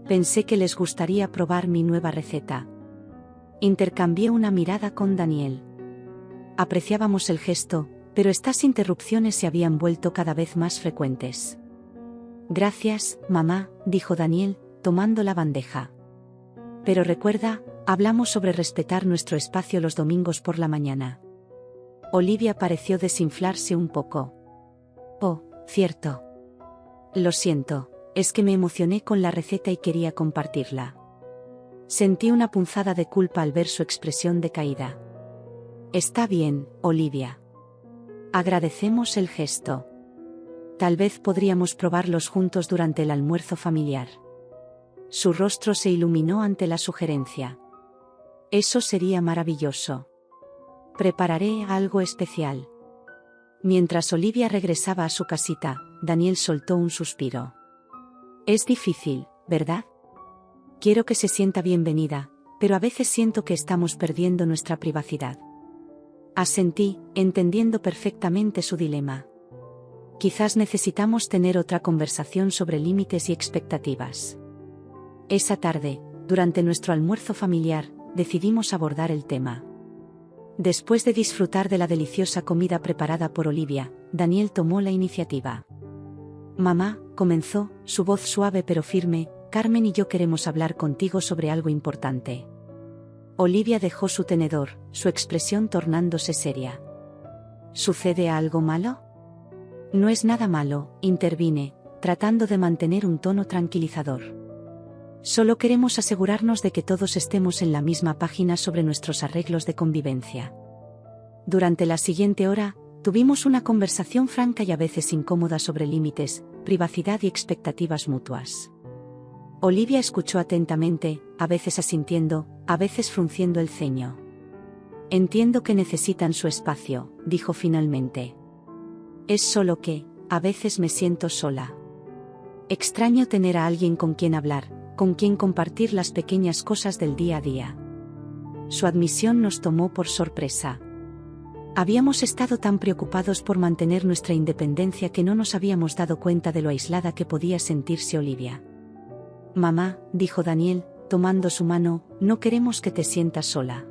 «Pensé que les gustaría probar mi nueva receta». Intercambié una mirada con Daniel. Apreciábamos el gesto, pero estas interrupciones se habían vuelto cada vez más frecuentes. «Gracias, mamá», dijo Daniel, tomando la bandeja. «Pero recuerda, hablamos sobre respetar nuestro espacio los domingos por la mañana». Olivia pareció desinflarse un poco. «Oh, cierto. Lo siento, es que me emocioné con la receta y quería compartirla». Sentí una punzada de culpa al ver su expresión decaída. «Está bien, Olivia. Agradecemos el gesto. Tal vez podríamos probarlos juntos durante el almuerzo familiar». Su rostro se iluminó ante la sugerencia. «Eso sería maravilloso». Prepararé algo especial. Mientras Olivia regresaba a su casita, Daniel soltó un suspiro. Es difícil, ¿verdad? Quiero que se sienta bienvenida, pero a veces siento que estamos perdiendo nuestra privacidad. Asentí, entendiendo perfectamente su dilema. Quizás necesitamos tener otra conversación sobre límites y expectativas. Esa tarde, durante nuestro almuerzo familiar, decidimos abordar el tema. Después de disfrutar de la deliciosa comida preparada por Olivia, Daniel tomó la iniciativa. Mamá, comenzó, su voz suave pero firme, Carmen y yo queremos hablar contigo sobre algo importante. Olivia dejó su tenedor, su expresión tornándose seria. ¿Sucede algo malo? No es nada malo, intervine, tratando de mantener un tono tranquilizador. Solo queremos asegurarnos de que todos estemos en la misma página sobre nuestros arreglos de convivencia. Durante la siguiente hora, tuvimos una conversación franca y a veces incómoda sobre límites, privacidad y expectativas mutuas. Olivia escuchó atentamente, a veces asintiendo, a veces frunciendo el ceño. Entiendo que necesitan su espacio, dijo finalmente. Es solo que, a veces me siento sola. Extraño tener a alguien con quien hablar, con quien compartir las pequeñas cosas del día a día. Su admisión nos tomó por sorpresa. Habíamos estado tan preocupados por mantener nuestra independencia que no nos habíamos dado cuenta de lo aislada que podía sentirse Olivia. Mamá, dijo Daniel, tomando su mano, no queremos que te sientas sola.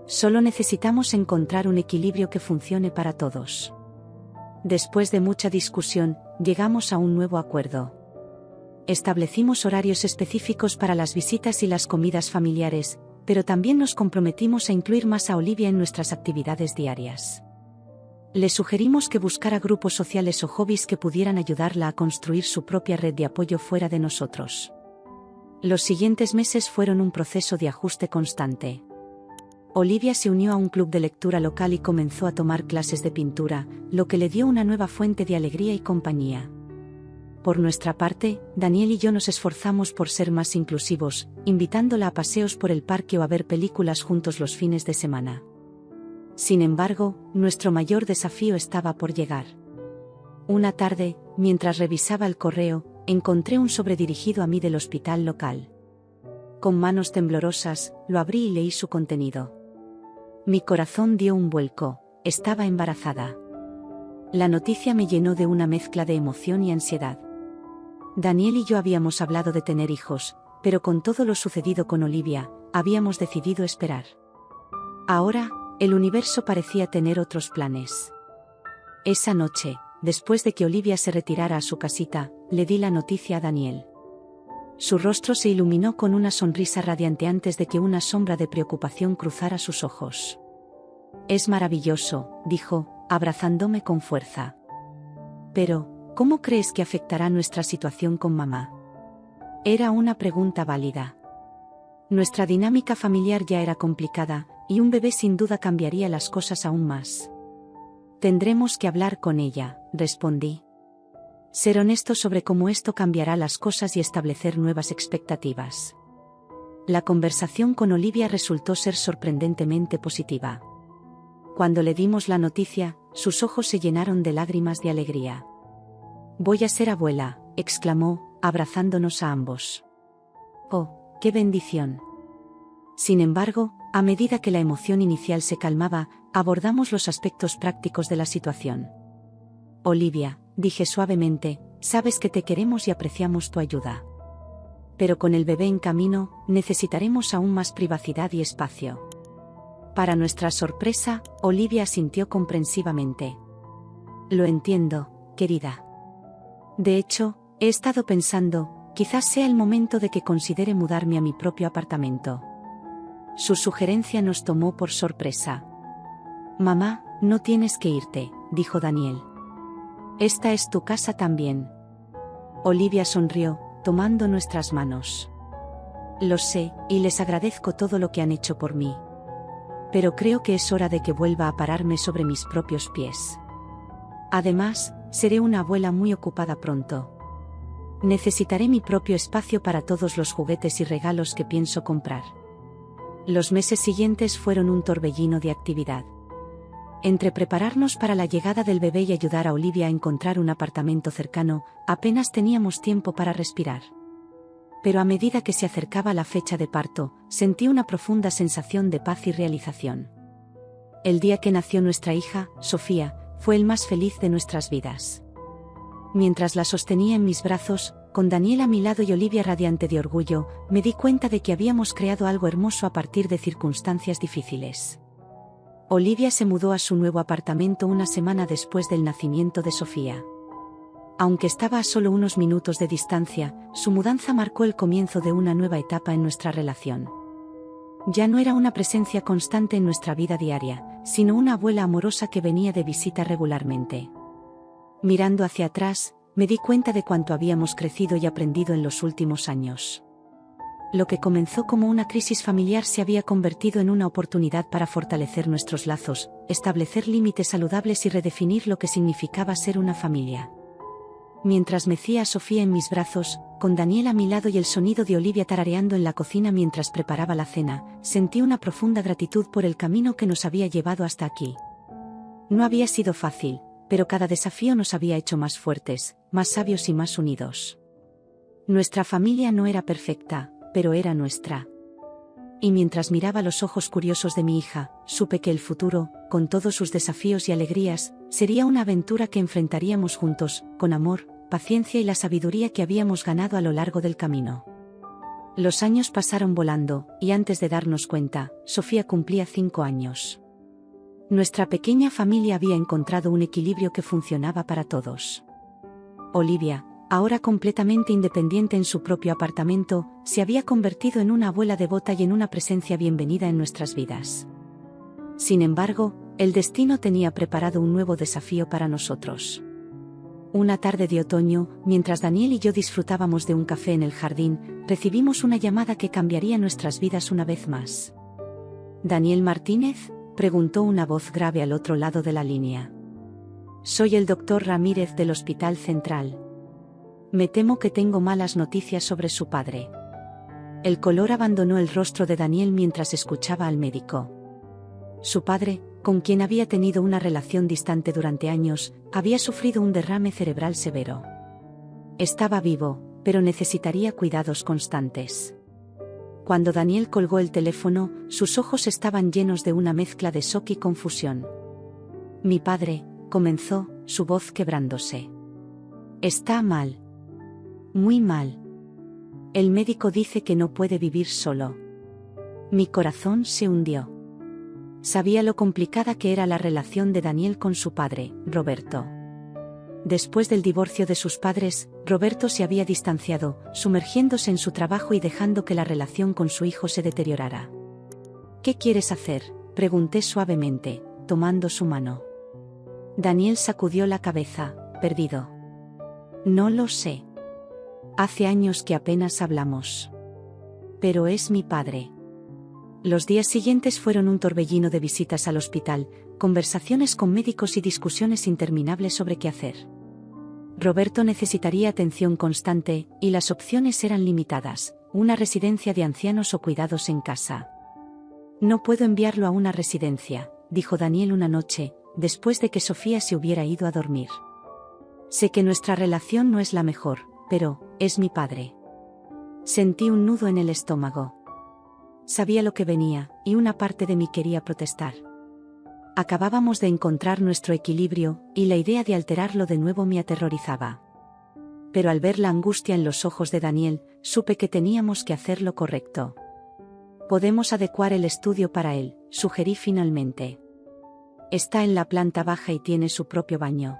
Solo necesitamos encontrar un equilibrio que funcione para todos. Después de mucha discusión, llegamos a un nuevo acuerdo. Establecimos horarios específicos para las visitas y las comidas familiares, pero también nos comprometimos a incluir más a Olivia en nuestras actividades diarias. Le sugerimos que buscara grupos sociales o hobbies que pudieran ayudarla a construir su propia red de apoyo fuera de nosotros. Los siguientes meses fueron un proceso de ajuste constante. Olivia se unió a un club de lectura local y comenzó a tomar clases de pintura, lo que le dio una nueva fuente de alegría y compañía. Por nuestra parte, Daniel y yo nos esforzamos por ser más inclusivos, invitándola a paseos por el parque o a ver películas juntos los fines de semana. Sin embargo, nuestro mayor desafío estaba por llegar. Una tarde, mientras revisaba el correo, encontré un sobre dirigido a mí del hospital local. Con manos temblorosas, lo abrí y leí su contenido. Mi corazón dio un vuelco, estaba embarazada. La noticia me llenó de una mezcla de emoción y ansiedad. Daniel y yo habíamos hablado de tener hijos, pero con todo lo sucedido con Olivia, habíamos decidido esperar. Ahora, el universo parecía tener otros planes. Esa noche, después de que Olivia se retirara a su casita, le di la noticia a Daniel. Su rostro se iluminó con una sonrisa radiante antes de que una sombra de preocupación cruzara sus ojos. Es maravilloso, dijo, abrazándome con fuerza. Pero, ¿cómo crees que afectará nuestra situación con mamá? Era una pregunta válida. Nuestra dinámica familiar ya era complicada, y un bebé sin duda cambiaría las cosas aún más. Tendremos que hablar con ella, respondí. Ser honesto sobre cómo esto cambiará las cosas y establecer nuevas expectativas. La conversación con Olivia resultó ser sorprendentemente positiva. Cuando le dimos la noticia, sus ojos se llenaron de lágrimas de alegría. Voy a ser abuela, exclamó, abrazándonos a ambos. Oh, qué bendición. Sin embargo, a medida que la emoción inicial se calmaba, abordamos los aspectos prácticos de la situación. Olivia, dije suavemente, sabes que te queremos y apreciamos tu ayuda. Pero con el bebé en camino, necesitaremos aún más privacidad y espacio. Para nuestra sorpresa, Olivia asintió comprensivamente. Lo entiendo, querida. De hecho, he estado pensando, quizás sea el momento de que considere mudarme a mi propio apartamento. Su sugerencia nos tomó por sorpresa. Mamá, no tienes que irte, dijo Daniel. Esta es tu casa también. Olivia sonrió, tomando nuestras manos. Lo sé, y les agradezco todo lo que han hecho por mí. Pero creo que es hora de que vuelva a pararme sobre mis propios pies. Además, seré una abuela muy ocupada pronto. Necesitaré mi propio espacio para todos los juguetes y regalos que pienso comprar. Los meses siguientes fueron un torbellino de actividad. Entre prepararnos para la llegada del bebé y ayudar a Olivia a encontrar un apartamento cercano, apenas teníamos tiempo para respirar. Pero a medida que se acercaba la fecha de parto, sentí una profunda sensación de paz y realización. El día que nació nuestra hija, Sofía, fue el más feliz de nuestras vidas. Mientras la sostenía en mis brazos, con Daniel a mi lado y Olivia radiante de orgullo, me di cuenta de que habíamos creado algo hermoso a partir de circunstancias difíciles. Olivia se mudó a su nuevo apartamento una semana después del nacimiento de Sofía. Aunque estaba a solo unos minutos de distancia, su mudanza marcó el comienzo de una nueva etapa en nuestra relación. Ya no era una presencia constante en nuestra vida diaria, sino una abuela amorosa que venía de visita regularmente. Mirando hacia atrás, me di cuenta de cuánto habíamos crecido y aprendido en los últimos años. Lo que comenzó como una crisis familiar se había convertido en una oportunidad para fortalecer nuestros lazos, establecer límites saludables y redefinir lo que significaba ser una familia. Mientras mecía a Sofía en mis brazos, con Daniel a mi lado y el sonido de Olivia tarareando en la cocina mientras preparaba la cena, sentí una profunda gratitud por el camino que nos había llevado hasta aquí. No había sido fácil, pero cada desafío nos había hecho más fuertes, más sabios y más unidos. Nuestra familia no era perfecta, pero era nuestra. Y mientras miraba los ojos curiosos de mi hija, supe que el futuro, con todos sus desafíos y alegrías, sería una aventura que enfrentaríamos juntos, con amor, paciencia y la sabiduría que habíamos ganado a lo largo del camino. Los años pasaron volando, y antes de darnos cuenta, Sofía cumplía 5 años. Nuestra pequeña familia había encontrado un equilibrio que funcionaba para todos. Olivia, ahora completamente independiente en su propio apartamento, se había convertido en una abuela devota y en una presencia bienvenida en nuestras vidas. Sin embargo, el destino tenía preparado un nuevo desafío para nosotros. Una tarde de otoño, mientras Daniel y yo disfrutábamos de un café en el jardín, recibimos una llamada que cambiaría nuestras vidas una vez más. ¿Daniel Martínez?, preguntó una voz grave al otro lado de la línea. Soy el doctor Ramírez del Hospital Central. Me temo que tengo malas noticias sobre su padre. El color abandonó el rostro de Daniel mientras escuchaba al médico. Su padre, con quien había tenido una relación distante durante años, había sufrido un derrame cerebral severo. Estaba vivo, pero necesitaría cuidados constantes. Cuando Daniel colgó el teléfono, sus ojos estaban llenos de una mezcla de shock y confusión. Mi padre, comenzó, su voz quebrándose. Está mal. Muy mal. El médico dice que no puede vivir solo. Mi corazón se hundió. Sabía lo complicada que era la relación de Daniel con su padre, Roberto. Después del divorcio de sus padres, Roberto se había distanciado, sumergiéndose en su trabajo y dejando que la relación con su hijo se deteriorara. ¿Qué quieres hacer?, pregunté suavemente, tomando su mano. Daniel sacudió la cabeza, perdido. No lo sé. Hace años que apenas hablamos. Pero es mi padre. Los días siguientes fueron un torbellino de visitas al hospital, conversaciones con médicos y discusiones interminables sobre qué hacer. Roberto necesitaría atención constante, y las opciones eran limitadas: una residencia de ancianos o cuidados en casa. No puedo enviarlo a una residencia, dijo Daniel una noche, después de que Sofía se hubiera ido a dormir. Sé que nuestra relación no es la mejor, pero es mi padre. Sentí un nudo en el estómago. Sabía lo que venía, y una parte de mí quería protestar. Acabábamos de encontrar nuestro equilibrio, y la idea de alterarlo de nuevo me aterrorizaba. Pero al ver la angustia en los ojos de Daniel, supe que teníamos que hacer lo correcto. Podemos adecuar el estudio para él, sugerí finalmente. Está en la planta baja y tiene su propio baño.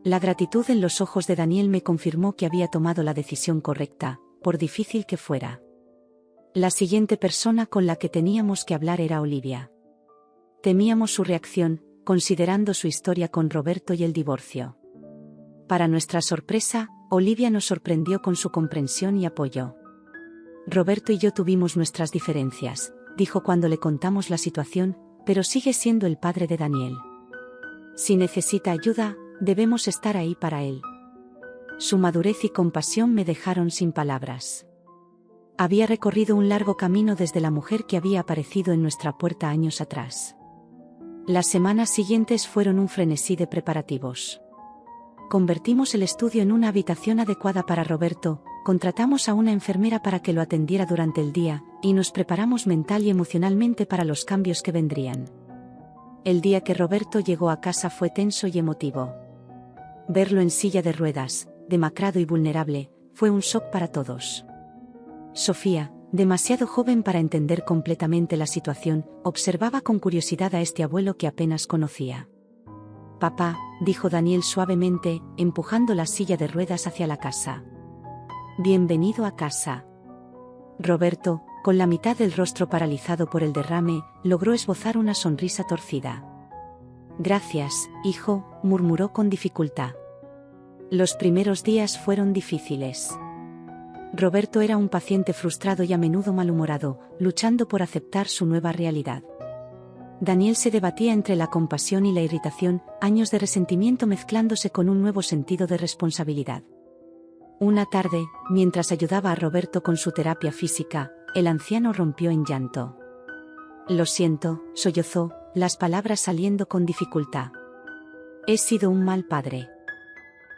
La gratitud en los ojos de Daniel me confirmó que había tomado la decisión correcta, por difícil que fuera. La siguiente persona con la que teníamos que hablar era Olivia. Temíamos su reacción, considerando su historia con Roberto y el divorcio. Para nuestra sorpresa, Olivia nos sorprendió con su comprensión y apoyo. Roberto y yo tuvimos nuestras diferencias, dijo cuando le contamos la situación, pero sigue siendo el padre de Daniel. Si necesita ayuda, debemos estar ahí para él. Su madurez y compasión me dejaron sin palabras. Había recorrido un largo camino desde la mujer que había aparecido en nuestra puerta años atrás. Las semanas siguientes fueron un frenesí de preparativos. Convertimos el estudio en una habitación adecuada para Roberto, contratamos a una enfermera para que lo atendiera durante el día, y nos preparamos mental y emocionalmente para los cambios que vendrían. El día que Roberto llegó a casa fue tenso y emotivo. Verlo en silla de ruedas, demacrado y vulnerable, fue un shock para todos. Sofía, demasiado joven para entender completamente la situación, observaba con curiosidad a este abuelo que apenas conocía. «Papá», dijo Daniel suavemente, empujando la silla de ruedas hacia la casa. «Bienvenido a casa». Roberto, con la mitad del rostro paralizado por el derrame, logró esbozar una sonrisa torcida. «Gracias, hijo», murmuró con dificultad. Los primeros días fueron difíciles. Roberto era un paciente frustrado y a menudo malhumorado, luchando por aceptar su nueva realidad. Daniel se debatía entre la compasión y la irritación, años de resentimiento mezclándose con un nuevo sentido de responsabilidad. Una tarde, mientras ayudaba a Roberto con su terapia física, el anciano rompió en llanto. «Lo siento», sollozó, las palabras saliendo con dificultad. «He sido un mal padre.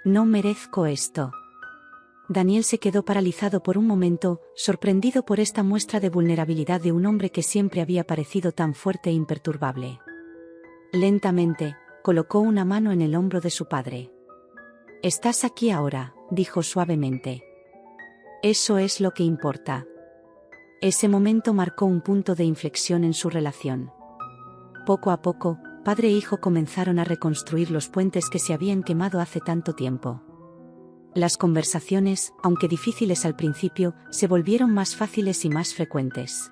No merezco esto». Daniel se quedó paralizado por un momento, sorprendido por esta muestra de vulnerabilidad de un hombre que siempre había parecido tan fuerte e imperturbable. Lentamente, colocó una mano en el hombro de su padre. «Estás aquí ahora», dijo suavemente. «Eso es lo que importa». Ese momento marcó un punto de inflexión en su relación. Poco a poco, padre e hijo comenzaron a reconstruir los puentes que se habían quemado hace tanto tiempo. Las conversaciones, aunque difíciles al principio, se volvieron más fáciles y más frecuentes.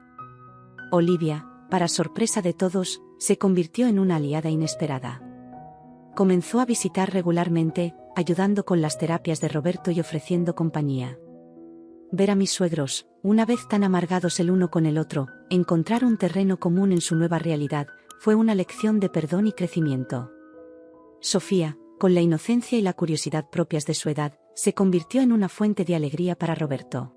Olivia, para sorpresa de todos, se convirtió en una aliada inesperada. Comenzó a visitar regularmente, ayudando con las terapias de Roberto y ofreciendo compañía. Ver a mis suegros, una vez tan amargados el uno con el otro, encontrar un terreno común en su nueva realidad, fue una lección de perdón y crecimiento. Sofía, con la inocencia y la curiosidad propias de su edad, se convirtió en una fuente de alegría para Roberto.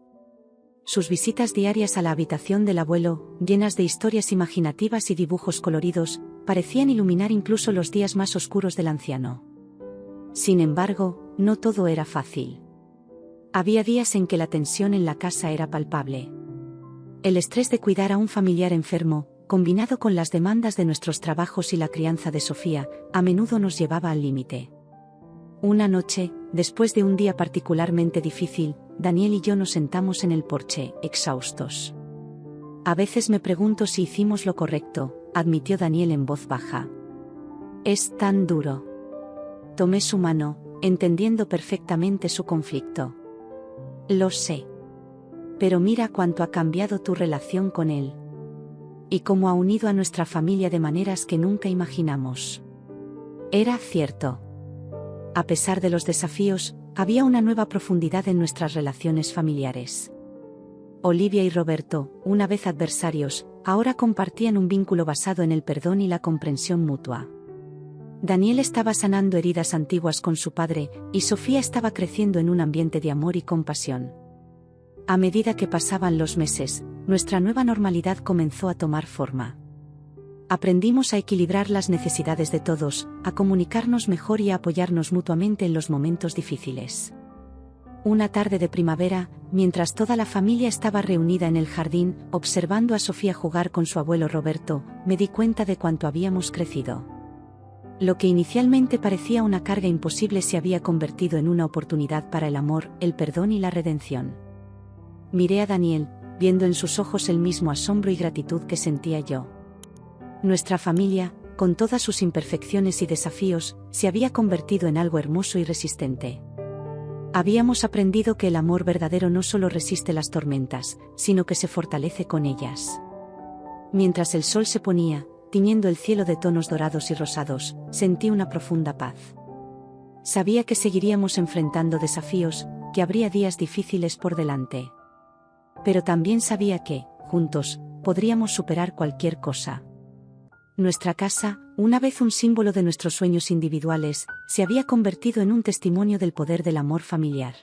Sus visitas diarias a la habitación del abuelo, llenas de historias imaginativas y dibujos coloridos, parecían iluminar incluso los días más oscuros del anciano. Sin embargo, no todo era fácil. Había días en que la tensión en la casa era palpable. El estrés de cuidar a un familiar enfermo, combinado con las demandas de nuestros trabajos y la crianza de Sofía, a menudo nos llevaba al límite. Una noche, después de un día particularmente difícil, Daniel y yo nos sentamos en el porche, exhaustos. «A veces me pregunto si hicimos lo correcto», admitió Daniel en voz baja. «Es tan duro». Tomé su mano, entendiendo perfectamente su conflicto. «Lo sé. Pero mira cuánto ha cambiado tu relación con él. Y cómo ha unido a nuestra familia de maneras que nunca imaginamos». Era cierto. A pesar de los desafíos, había una nueva profundidad en nuestras relaciones familiares. Olivia y Roberto, una vez adversarios, ahora compartían un vínculo basado en el perdón y la comprensión mutua. Daniel estaba sanando heridas antiguas con su padre, y Sofía estaba creciendo en un ambiente de amor y compasión. A medida que pasaban los meses, nuestra nueva normalidad comenzó a tomar forma. Aprendimos a equilibrar las necesidades de todos, a comunicarnos mejor y a apoyarnos mutuamente en los momentos difíciles. Una tarde de primavera, mientras toda la familia estaba reunida en el jardín, observando a Sofía jugar con su abuelo Roberto, me di cuenta de cuánto habíamos crecido. Lo que inicialmente parecía una carga imposible se había convertido en una oportunidad para el amor, el perdón y la redención. Miré a Daniel, viendo en sus ojos el mismo asombro y gratitud que sentía yo. Nuestra familia, con todas sus imperfecciones y desafíos, se había convertido en algo hermoso y resistente. Habíamos aprendido que el amor verdadero no solo resiste las tormentas, sino que se fortalece con ellas. Mientras el sol se ponía, tiñendo el cielo de tonos dorados y rosados, sentí una profunda paz. Sabía que seguiríamos enfrentando desafíos, que habría días difíciles por delante. Pero también sabía que, juntos, podríamos superar cualquier cosa. Nuestra casa, una vez un símbolo de nuestros sueños individuales, se había convertido en un testimonio del poder del amor familiar.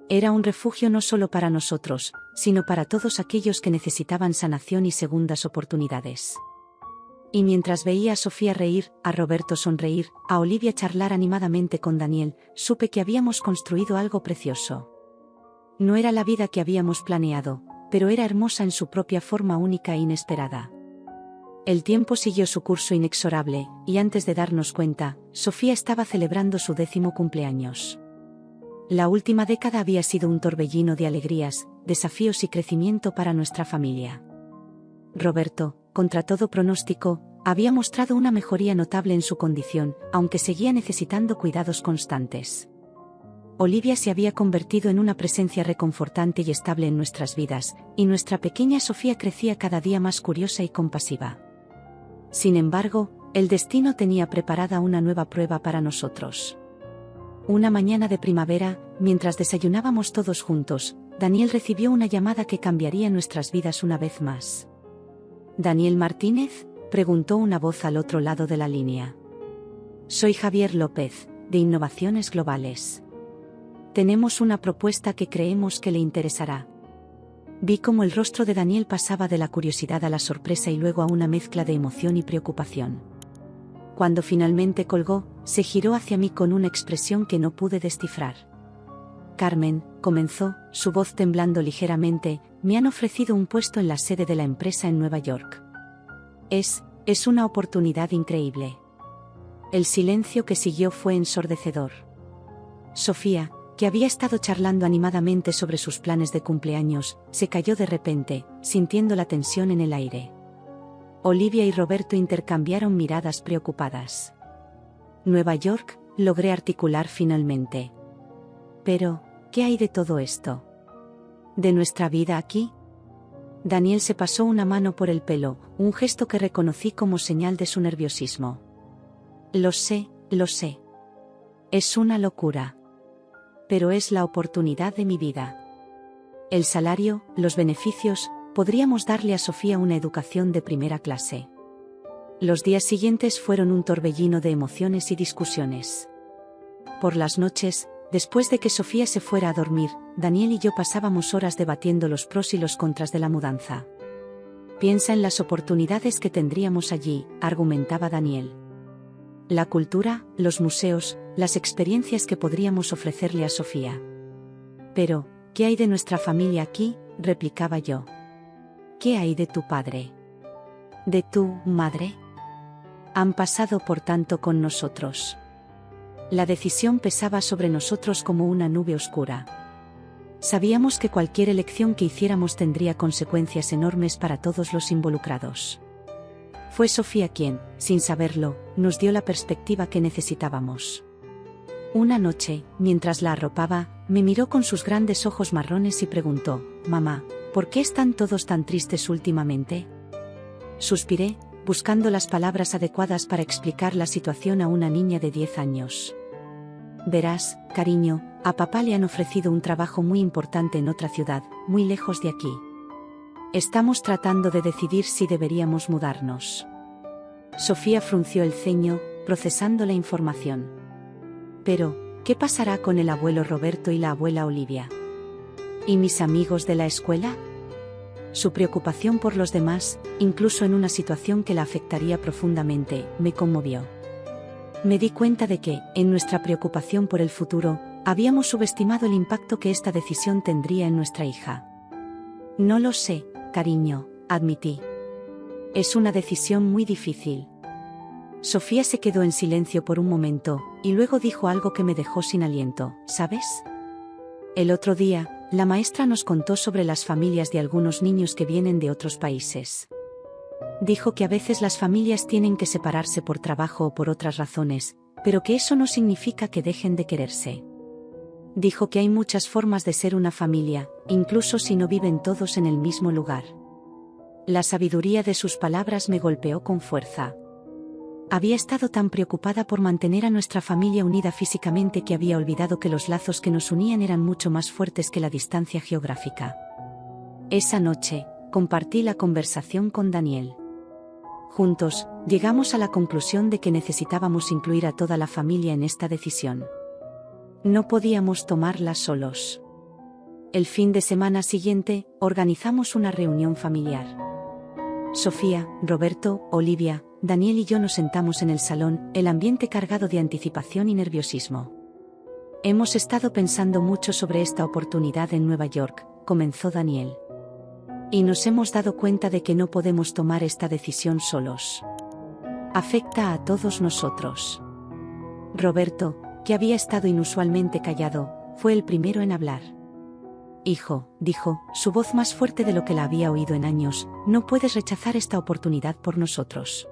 Era un refugio no solo para nosotros, sino para todos aquellos que necesitaban sanación y segundas oportunidades. Y mientras veía a Sofía reír, a Roberto sonreír, a Olivia charlar animadamente con Daniel, supe que habíamos construido algo precioso. No era la vida que habíamos planeado, pero era hermosa en su propia forma única e inesperada. El tiempo siguió su curso inexorable, y antes de darnos cuenta, Sofía estaba celebrando su 10º cumpleaños. La última década había sido un torbellino de alegrías, desafíos y crecimiento para nuestra familia. Roberto, contra todo pronóstico, había mostrado una mejoría notable en su condición, aunque seguía necesitando cuidados constantes. Olivia se había convertido en una presencia reconfortante y estable en nuestras vidas, y nuestra pequeña Sofía crecía cada día más curiosa y compasiva. Sin embargo, el destino tenía preparada una nueva prueba para nosotros. Una mañana de primavera, mientras desayunábamos todos juntos, Daniel recibió una llamada que cambiaría nuestras vidas una vez más. ¿Daniel Martínez?, preguntó una voz al otro lado de la línea. Soy Javier López, de Innovaciones Globales. Tenemos una propuesta que creemos que le interesará. Vi cómo el rostro de Daniel pasaba de la curiosidad a la sorpresa y luego a una mezcla de emoción y preocupación. Cuando finalmente colgó, se giró hacia mí con una expresión que no pude descifrar. Carmen, comenzó, su voz temblando ligeramente, me han ofrecido un puesto en la sede de la empresa en Nueva York. Es una oportunidad increíble. El silencio que siguió fue ensordecedor. Sofía, que había estado charlando animadamente sobre sus planes de cumpleaños, se calló de repente, sintiendo la tensión en el aire. Olivia y Roberto intercambiaron miradas preocupadas. Nueva York, logré articular finalmente. Pero, ¿qué hay de todo esto? ¿De nuestra vida aquí? Daniel se pasó una mano por el pelo, un gesto que reconocí como señal de su nerviosismo. Lo sé. Es una locura. Pero es la oportunidad de mi vida. El salario, los beneficios, podríamos darle a Sofía una educación de primera clase. Los días siguientes fueron un torbellino de emociones y discusiones. Por las noches, después de que Sofía se fuera a dormir, Daniel y yo pasábamos horas debatiendo los pros y los contras de la mudanza. Piensa en las oportunidades que tendríamos allí, argumentaba Daniel. La cultura, los museos, las experiencias que podríamos ofrecerle a Sofía. Pero, ¿qué hay de nuestra familia aquí?, replicaba yo. ¿Qué hay de tu padre? ¿De tu madre? Han pasado por tanto con nosotros. La decisión pesaba sobre nosotros como una nube oscura. Sabíamos que cualquier elección que hiciéramos tendría consecuencias enormes para todos los involucrados. Fue Sofía quien, sin saberlo, nos dio la perspectiva que necesitábamos. Una noche, mientras la arropaba, me miró con sus grandes ojos marrones y preguntó: «Mamá, ¿por qué están todos tan tristes últimamente?». Suspiré, buscando las palabras adecuadas para explicar la situación a una niña de 10 años. «Verás, cariño, a papá le han ofrecido un trabajo muy importante en otra ciudad, muy lejos de aquí. Estamos tratando de decidir si deberíamos mudarnos». Sofía frunció el ceño, procesando la información. «Pero, ¿qué pasará con el abuelo Roberto y la abuela Olivia? ¿Y mis amigos de la escuela?». Su preocupación por los demás, incluso en una situación que la afectaría profundamente, me conmovió. Me di cuenta de que, en nuestra preocupación por el futuro, habíamos subestimado el impacto que esta decisión tendría en nuestra hija. «No lo sé, cariño», admití. «Es una decisión muy difícil». Sofía se quedó en silencio por un momento, y luego dijo algo que me dejó sin aliento: «¿Sabes? El otro día, la maestra nos contó sobre las familias de algunos niños que vienen de otros países. Dijo que a veces las familias tienen que separarse por trabajo o por otras razones, pero que eso no significa que dejen de quererse. Dijo que hay muchas formas de ser una familia, incluso si no viven todos en el mismo lugar». La sabiduría de sus palabras me golpeó con fuerza. Había estado tan preocupada por mantener a nuestra familia unida físicamente que había olvidado que los lazos que nos unían eran mucho más fuertes que la distancia geográfica. Esa noche, compartí la conversación con Daniel. Juntos, llegamos a la conclusión de que necesitábamos incluir a toda la familia en esta decisión. No podíamos tomarla solos. El fin de semana siguiente, organizamos una reunión familiar. Sofía, Roberto, Olivia, Daniel y yo nos sentamos en el salón, el ambiente cargado de anticipación y nerviosismo. Hemos estado pensando mucho sobre esta oportunidad en Nueva York, comenzó Daniel. Y nos hemos dado cuenta de que no podemos tomar esta decisión solos. Afecta a todos nosotros. Roberto, que había estado inusualmente callado, fue el primero en hablar. Hijo, dijo, su voz más fuerte de lo que la había oído en años, no puedes rechazar esta oportunidad por nosotros.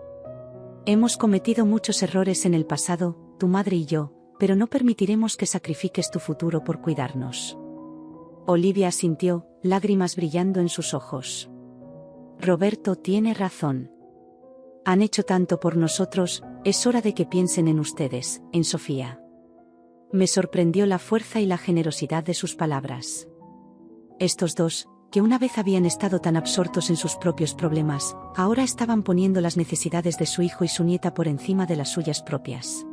Hemos cometido muchos errores en el pasado, tu madre y yo, pero no permitiremos que sacrifiques tu futuro por cuidarnos. Olivia asintió, lágrimas brillando en sus ojos. Roberto tiene razón. Han hecho tanto por nosotros, es hora de que piensen en ustedes, en Sofía. Me sorprendió la fuerza y la generosidad de sus palabras. Estos dos, que una vez habían estado tan absortos en sus propios problemas, ahora estaban poniendo las necesidades de su hijo y su nieta por encima de las suyas propias.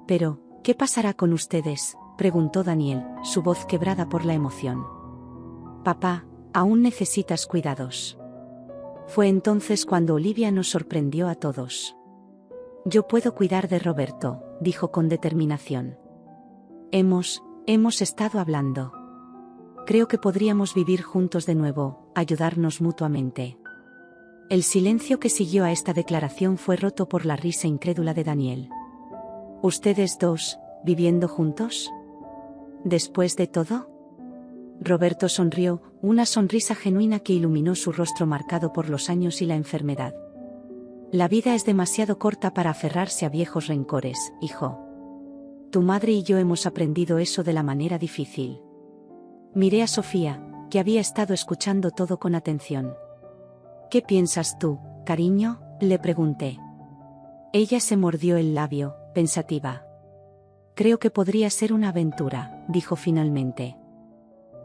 Pero, ¿qué pasará con ustedes?, preguntó Daniel, su voz quebrada por la emoción. Papá, aún necesitas cuidados. Fue entonces cuando Olivia nos sorprendió a todos. Yo puedo cuidar de Roberto, dijo con determinación. Hemos estado hablando. Creo que podríamos vivir juntos de nuevo, ayudarnos mutuamente. El silencio que siguió a esta declaración fue roto por la risa incrédula de Daniel. ¿Ustedes dos, viviendo juntos? ¿Después de todo? Roberto sonrió, una sonrisa genuina que iluminó su rostro marcado por los años y la enfermedad. La vida es demasiado corta para aferrarse a viejos rencores, hijo. Tu madre y yo hemos aprendido eso de la manera difícil. Miré a Sofía, que había estado escuchando todo con atención. ¿Qué piensas tú, cariño?, le pregunté. Ella se mordió el labio, pensativa. Creo que podría ser una aventura, dijo finalmente.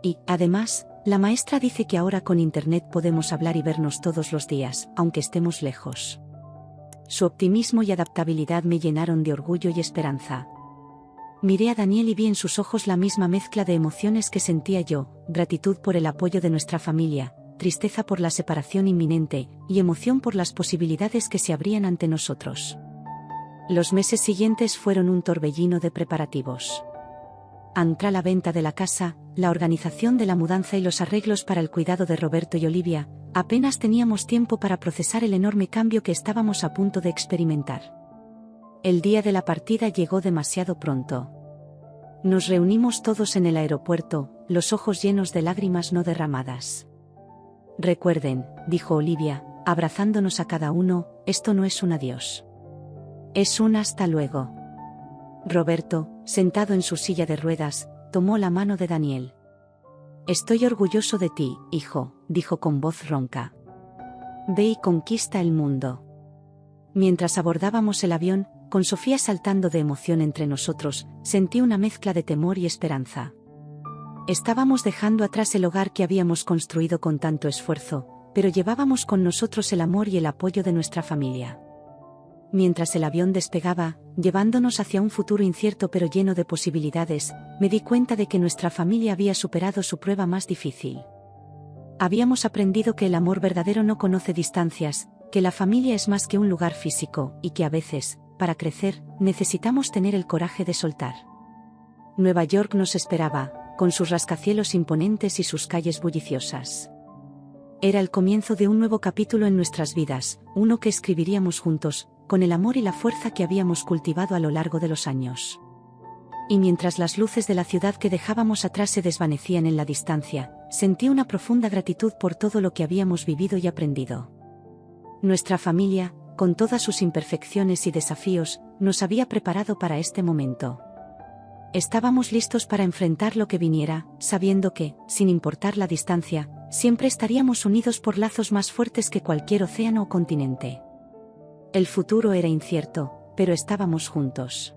Y, además, la maestra dice que ahora con internet podemos hablar y vernos todos los días, aunque estemos lejos. Su optimismo y adaptabilidad me llenaron de orgullo y esperanza. Miré a Daniel y vi en sus ojos la misma mezcla de emociones que sentía yo, gratitud por el apoyo de nuestra familia, tristeza por la separación inminente, y emoción por las posibilidades que se abrían ante nosotros. Los meses siguientes fueron un torbellino de preparativos. Entre la venta de la casa, la organización de la mudanza y los arreglos para el cuidado de Roberto y Olivia, apenas teníamos tiempo para procesar el enorme cambio que estábamos a punto de experimentar. El día de la partida llegó demasiado pronto. Nos reunimos todos en el aeropuerto, los ojos llenos de lágrimas no derramadas. Recuerden, dijo Olivia, abrazándonos a cada uno, esto no es un adiós. Es un hasta luego. Roberto, sentado en su silla de ruedas, tomó la mano de Daniel. Estoy orgulloso de ti, hijo, dijo con voz ronca. Ve y conquista el mundo. Mientras abordábamos el avión, con Sofía saltando de emoción entre nosotros, sentí una mezcla de temor y esperanza. Estábamos dejando atrás el hogar que habíamos construido con tanto esfuerzo, pero llevábamos con nosotros el amor y el apoyo de nuestra familia. Mientras el avión despegaba, llevándonos hacia un futuro incierto pero lleno de posibilidades, me di cuenta de que nuestra familia había superado su prueba más difícil. Habíamos aprendido que el amor verdadero no conoce distancias, que la familia es más que un lugar físico, y que a veces, para crecer, necesitamos tener el coraje de soltar. Nueva York nos esperaba, con sus rascacielos imponentes y sus calles bulliciosas. Era el comienzo de un nuevo capítulo en nuestras vidas, uno que escribiríamos juntos, con el amor y la fuerza que habíamos cultivado a lo largo de los años. Y mientras las luces de la ciudad que dejábamos atrás se desvanecían en la distancia, sentí una profunda gratitud por todo lo que habíamos vivido y aprendido. Nuestra familia, con todas sus imperfecciones y desafíos, nos había preparado para este momento. Estábamos listos para enfrentar lo que viniera, sabiendo que, sin importar la distancia, siempre estaríamos unidos por lazos más fuertes que cualquier océano o continente. El futuro era incierto, pero estábamos juntos.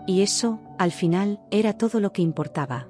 Y eso, al final, era todo lo que importaba.